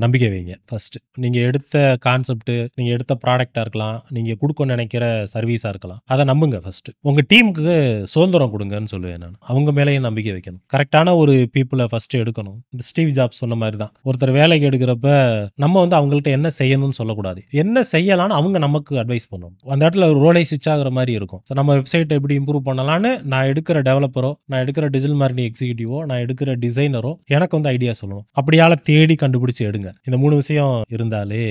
Speaker 2: நம்பிக்கை வைங்க. ஃபஸ்ட்டு நீங்கள் எடுத்த கான்செப்ட்டு, நீங்கள் எடுத்த ப்ராடக்டாக இருக்கலாம், நீங்கள் கொடுக்க நினைக்கிற சர்வீஸாக இருக்கலாம், அதை நம்புங்க. ஃபஸ்ட்டு உங்கள் டீமுக்கு சுதந்திரம் கொடுங்கன்னு சொல்லுவேன் நான். அவங்க மேலேயும் நம்பிக்கை வைக்கணும். கரெக்டான ஒரு பீப்புளை ஃபஸ்ட்டு எடுக்கணும். இந்த ஸ்டீவ் ஜாப்ஸ் சொன்ன மாதிரி தான், ஒருத்தர் வேலைக்கு எடுக்கிறப்ப நம்ம வந்து அவங்கள்ட்ட என்ன செய்யணும்னு சொல்லக்கூடாது, என்ன செய்யலான்னு அவங்க நமக்கு அட்வைஸ் பண்ணணும். அந்த இடத்துல ஒரு ரோலை ஸ்விட்ச் ஆகிற மாதிரி இருக்கும். ஸோ நம்ம வெப்சைட்டை எப்படி இம்ப்ரூவ் பண்ணலான்னு நான் எடுக்கிற டெவலப்பரோ, நான் எடுக்கிற டிஜிட்டல் மார்க்கெட்டிங் எக்ஸிக்யூட்டிவோ, நான் எடுக்கிற டிசைனரோ எனக்கு வந்து ஐடியா சொல்லணும். அப்படியால தேடி கண்டுபிடிச்சு எடுங்க. இந்த 3 விஷயம் இருந்தாலே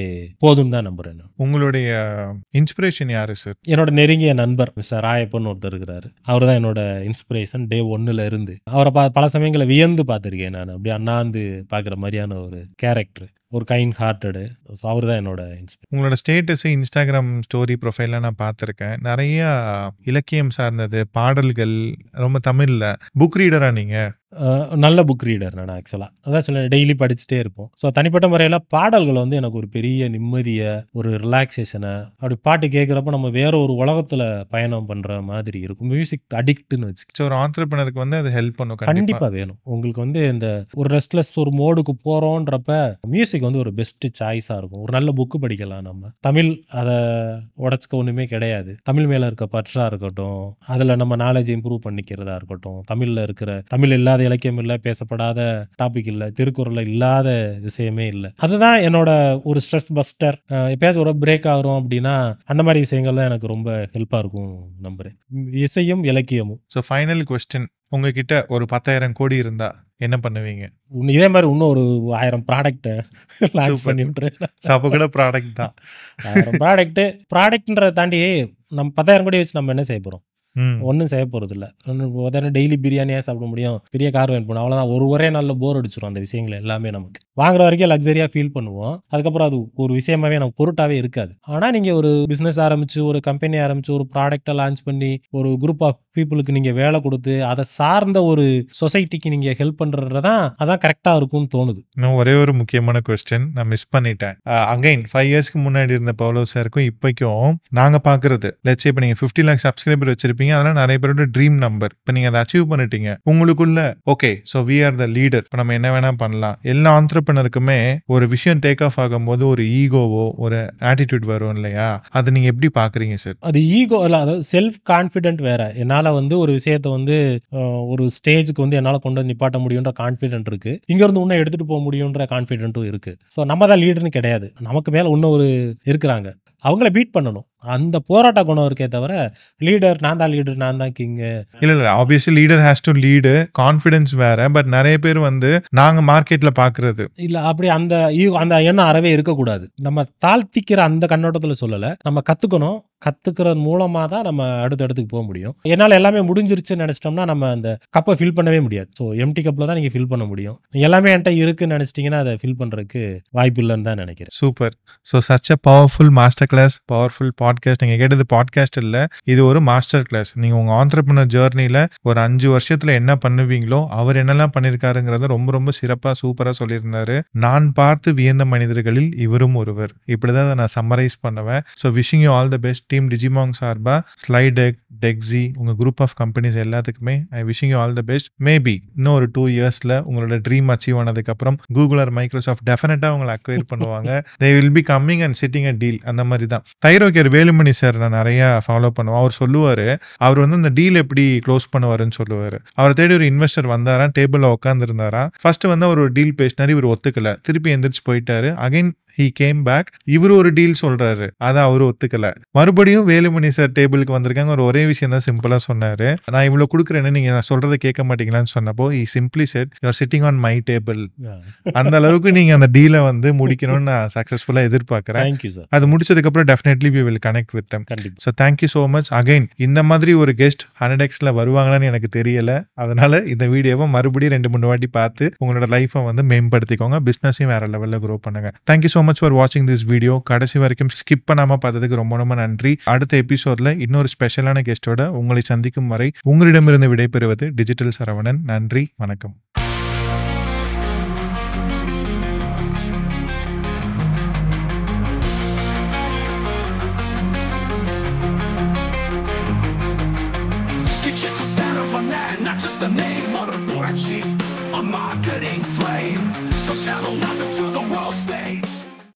Speaker 2: போதும் தான் நம்புறேன். உங்களுடைய இன்ஸ்பிரேஷன் யாரு சார்? என்னோட நெருங்கிய நண்பர் மிஸ்டர் ராயப்பன் ஒருத்தர் இருக்கிறாரு. அவர் தான் என்னோட இன்ஸ்பிரேஷன் டே 1ல இருந்து. அவரை பல சமயங்களை வியந்து பார்த்திருக்கேன் நான். அப்படியே அண்ணாந்து பார்க்குற மாதிரியான ஒரு கேரக்டர். ஒரு கைண்ட் ஹார்ட்டடு. ஸோ அவர் தான் என்னோட இன்ஸ்பிரேஷன்.
Speaker 1: உங்களோட ஸ்டேட்டஸ் இன்ஸ்டாகிராம் ஸ்டோரி ப்ரொஃபைல்ல நான் பார்த்துருக்கேன். நிறைய இலக்கியம் சார்ந்தது, பாடல்கள், ரொம்ப தமிழ்ல. புக் ரீடரா நீங்க?
Speaker 2: நல்ல புக் ரீடர் நான் ஆக்சுவலாக. அதான் சொல்ல டெய்லி படிச்சுட்டே இருப்போம். ஸோ தனிப்பட்ட முறையில் பாடல்கள் வந்து எனக்கு ஒரு பெரிய நிம்மதியை, ஒரு ரிலாக்ஸேஷனை, அப்படி பாட்டு கேட்குறப்ப நம்ம வேற ஒரு உலகத்தில் பயணம் பண்ணுற மாதிரி இருக்கும். மியூசிக் அடிக்ட்னு வச்சு.
Speaker 1: ஸோ ஒரு ஆண்டர்பிரினருக்கு வந்து அது ஹெல்ப் பண்ணும்.
Speaker 2: கண்டிப்பாக வேணும். உங்களுக்கு வந்து இந்த ஒரு ரெஸ்ட்லெஸ் ஒரு மோடுக்கு போகிறோன்றப்ப மியூசிக் வந்து ஒரு பெஸ்ட் சாய்ஸாக இருக்கும். ஒரு நல்ல புக்கு படிக்கலாம் நம்ம. தமிழ் அதை உடச்சிக்க ஒன்றுமே கிடையாது. தமிழ் மேலே இருக்க பற்றா இருக்கட்டும், அதில் நம்ம நாலேஜ் இம்ப்ரூவ் பண்ணிக்கிறதா இருக்கட்டும், தமிழில் இருக்கிற தமிழ் இல்லாத இலக்கியம் இல்லை, பேசப்படாத டாபிக் இல்லை, திருக்குறள் இல்லாத விஷயமே இல்லை. அதுதான் என்னோட ஒரு ஸ்ட்ரெஸ் பஸ்டர். எப்பயாச்சும் ஒரு பிரேக் ஆகிறோம் அப்படின்னா அந்த மாதிரி விஷயங்கள்லாம் எனக்கு ரொம்ப ஹெல்ப்பாக இருக்கும் நம்புறேன். இசையும் இலக்கியமும்.
Speaker 1: ஸோ ஃபைனல் கொஸ்டின், உங்ககிட்ட ஒரு 10,000 கோடி இருந்தா என்ன பண்ணுவீங்க?
Speaker 2: இதே மாதிரி இன்னும் ஒரு 1000 ப்ராடக்ட்டை லான்ச் பண்ணி விட்டுறேன்.
Speaker 1: அப்போ கூட ப்ராடக்ட் தான்.
Speaker 2: 1000 ப்ராடக்ட்ன்றதை தாண்டி நம்ம 10,000 கோடி வச்சு நம்ம என்ன செய்ய போகிறோம்? ஒன்றும் செய்ய போகிறது இல்லை. ஒன்று டெய்லி பிரியாணியாக சாப்பிட முடியும், பெரிய கார் வேணும் போகணும், அவ்வளோதான். ஒரே நாளில் போர் அடிச்சிடும் அந்த விஷயங்கள் எல்லாமே. நமக்கு வாங்குற வரைக்கும் லக்ஸரியாக ஃபீல் பண்ணுவோம். அதுக்கப்புறம் அது ஒரு விஷயமாவே நமக்கு பொருட்டாவே இருக்காது. ஆனால் நீங்கள் ஒரு பிஸ்னஸ் ஆரம்பிச்சு, ஒரு கம்பெனி ஆரம்பிச்சு, ஒரு ப்ராடக்டை லான்ச் பண்ணி, ஒரு குரூப் ஆஃப் பீப்புளுக்கு நீங்கள் வேலை கொடுத்து, அதை சார்ந்த ஒரு சொசைட்டிக்கு நீங்கள் ஹெல்ப் பண்ணுறதான் அதான் கரெக்டாக இருக்கும்னு தோணுது.
Speaker 1: இன்னும் ஒரே ஒரு முக்கியமான கொஸ்டின் நான் மிஸ் பண்ணிட்டேன். அகைன் 5 இயர்ஸ்க்கு முன்னாடி இருந்த பவுலோ சாருக்கும் இப்போக்கும் நாங்கள் பார்க்குறது, லெட்ஸ் இப்போ நீங்கள் 50 லேக் சப்ஸ்கிரைபர் வச்சிருப்பீங்க. அதெல்லாம் நிறைய பேரோட ட்ரீம் நம்பர். இப்போ நீங்கள் அதை அச்சீவ் பண்ணிட்டீங்க. உங்களுக்குள்ள okay, so we are the leader, இப்போ நம்ம என்ன வேணா பண்ணலாம். எல்லா ஆண்டர்பிரினருக்குமே ஒரு விஷயம் டேக் ஆஃப் ஆகும்போது ஒரு ஈகோவோ ஒரு ஆட்டிடியூட் வரும் இல்லையா? அது நீங்கள் எப்படி பார்க்குறீங்க சார்?
Speaker 2: அது ஈகோ இல்லை, அதாவது செல்ஃப் கான்ஃபிடென்ட் வேற. என்னால் வந்து ஒரு விஷயத்தை வந்து ஒரு ஸ்டேஜுக்கு வந்து என்னால் கொண்டு வந்து நிப்பாட்ட முடியுன்ற கான்ஃபிடென்ட் இருக்கு. இங்கேருந்து இன்னும் எடுத்துகிட்டு போக முடியுன்ற கான்ஃபிடென்ட்டும் இருக்கு. ஸோ நம்ம தான் லீடர்னு கிடையாது, நமக்கு மேலே இன்னும் ஒரு இருக்கிறாங்க, அவங்கள பீட் பண்ணணும். அந்த போராட்ட குணம் இருக்கே தவிர லீடர் நான் தான் லீடர் நான் தான் கிங்கு
Speaker 1: இல்லை. Obviously leader has to lead, confidence வேற. பட் நிறைய பேர் வந்து நாங்கள் மார்க்கெட்டில் பார்க்குறது இல்லை,
Speaker 2: அப்படி அந்த எண்ணம் அறவே இருக்கக்கூடாது. நம்ம தாழ்த்திக்கிற அந்த கண்ணோட்டத்தில் சொல்லலை, நம்ம கற்றுக்கணும். கற்றுக்கிறது மூலமாக தான் நம்ம அடுத்த இடத்துக்கு போக முடியும். என்னால் எல்லாமே முடிஞ்சிருச்சுன்னு நினச்சிட்டோம்னா நம்ம அந்த கப்பை ஃபில் பண்ணவே முடியாது. ஸோ எம்டி கப்பில் தான் நீங்கள் ஃபில் பண்ண முடியும். எல்லாமே என்கிட்ட இருக்குன்னு நினச்சிட்டிங்கன்னா அதை ஃபில் பண்ணுறதுக்கு வாய்ப்பு இல்லைன்னு தான் நினைக்கிறேன்.
Speaker 1: Super. So such a powerful master class, powerful podcast. நீங்கள் கேட்டது பாட்காஸ்ட் இல்லை, இது ஒரு மாஸ்டர் கிளாஸ். நீங்கள் உங்கள் ஆண்டர்பிரினர் ஜேர்னியில் ஒரு 5 வருஷத்தில் என்ன பண்ணுவீங்களோ அவர் என்னெல்லாம் பண்ணியிருக்காருங்கிறத ரொம்ப ரொம்ப சிறப்பாக சூப்பராக சொல்லியிருந்தாரு. நான் பார்த்து வியந்த மனிதர்களில் இவரும் ஒருவர். இப்படி தான் அதை நான் சம்மரைஸ் பண்ணுவேன். So wishing you all the best. Team டிஜிமாங் சார்பா, ஸ்லைடெக், டெக்ஸி, உங்கள் குரூப் ஆஃப் கம்பெனிஸ் எல்லாத்துக்குமே I wishing you all the best. Maybe இன்னும் ஒரு 2 இயர்ஸில் உங்களோட ட்ரீம் அச்சீவ் ஆனதுக்கப்புறம் கூகுள் ஆர் மைக்ரோசாஃப்ட் டெஃபினட்டாக உங்களை அக்வயர் பண்ணுவாங்க. They will be coming and sitting a deal. அந்த மாதிரி தான் தைரோக்கியர் வேலுமணி சார் நான் நிறையா ஃபாலோ பண்ணுவேன். அவர் சொல்லுவார், அவர் வந்து அந்த டீல் எப்படி க்ளோஸ் பண்ணுவாருன்னு சொல்லுவார். அவரை தேடி ஒரு இன்வெஸ்டர் வந்தாரா, டேபிளில் உட்காந்துருந்தாரா. ஃபர்ஸ்ட் வந்து அவர் ஒரு டீல் பேசினார், இவர் ஒத்துக்கல, திருப்பி எந்திரிச்சு போயிட்டாரு. அகைன் he came back, இவர் ஒரு டீல் சொல்றாரு, அதை அவர் ஒத்துக்கல. மறுபடியும் வேலுமணி சார் டேபிளுக்கு வந்திருக்காங்க. ஒரு ஒரே விஷயம் தான் சிம்பிளா சொன்னாரு, நான் இவ்வளவு கொடுக்குறேன்னு நீங்க நான் சொல்றதை கேட்க மாட்டீங்களான்னு சொன்னப்போ he simply said you are sitting on my table. அந்த அளவுக்கு நீங்க அந்த டீலை வந்து முடிக்கணும்னு நான் சக்சஸ்ஃபுல்லா எதிர்பார்க்கிறேன். அது முடிச்சதுக்கு அப்புறம் definitely we will connect with them. So thank you so much again. இந்த மாதிரி ஒரு கெஸ்ட் 100xல வருவாங்களான்னு எனக்கு தெரியல. அதனால இந்த வீடியோவை மறுபடியும் 2-3 வாட்டி பார்த்து உங்களோட லைஃபை வந்து மேம்படுத்திக்கோங்க, பிசினஸையும் வேற லெவல்ல க்ரோ பண்ணுங்க. Thank you so much for watching this video. கடைசி வரைக்கும் ஸ்கிப் பண்ணாம பார்த்ததுக்கு ரொம்ப ரொம்ப நன்றி. அடுத்த எபிசோட்ல இன்னொரு ஸ்பெஷலான கெஸ்டோட உங்களை சந்திக்கும் வரை உங்களிடமிருந்து விடைபெறுவது டிஜிட்டல் சரவணன். நன்றி, வணக்கம்.
Speaker 3: Digital Saravan, not just a name or a broadsheet, a marketing flame. From talent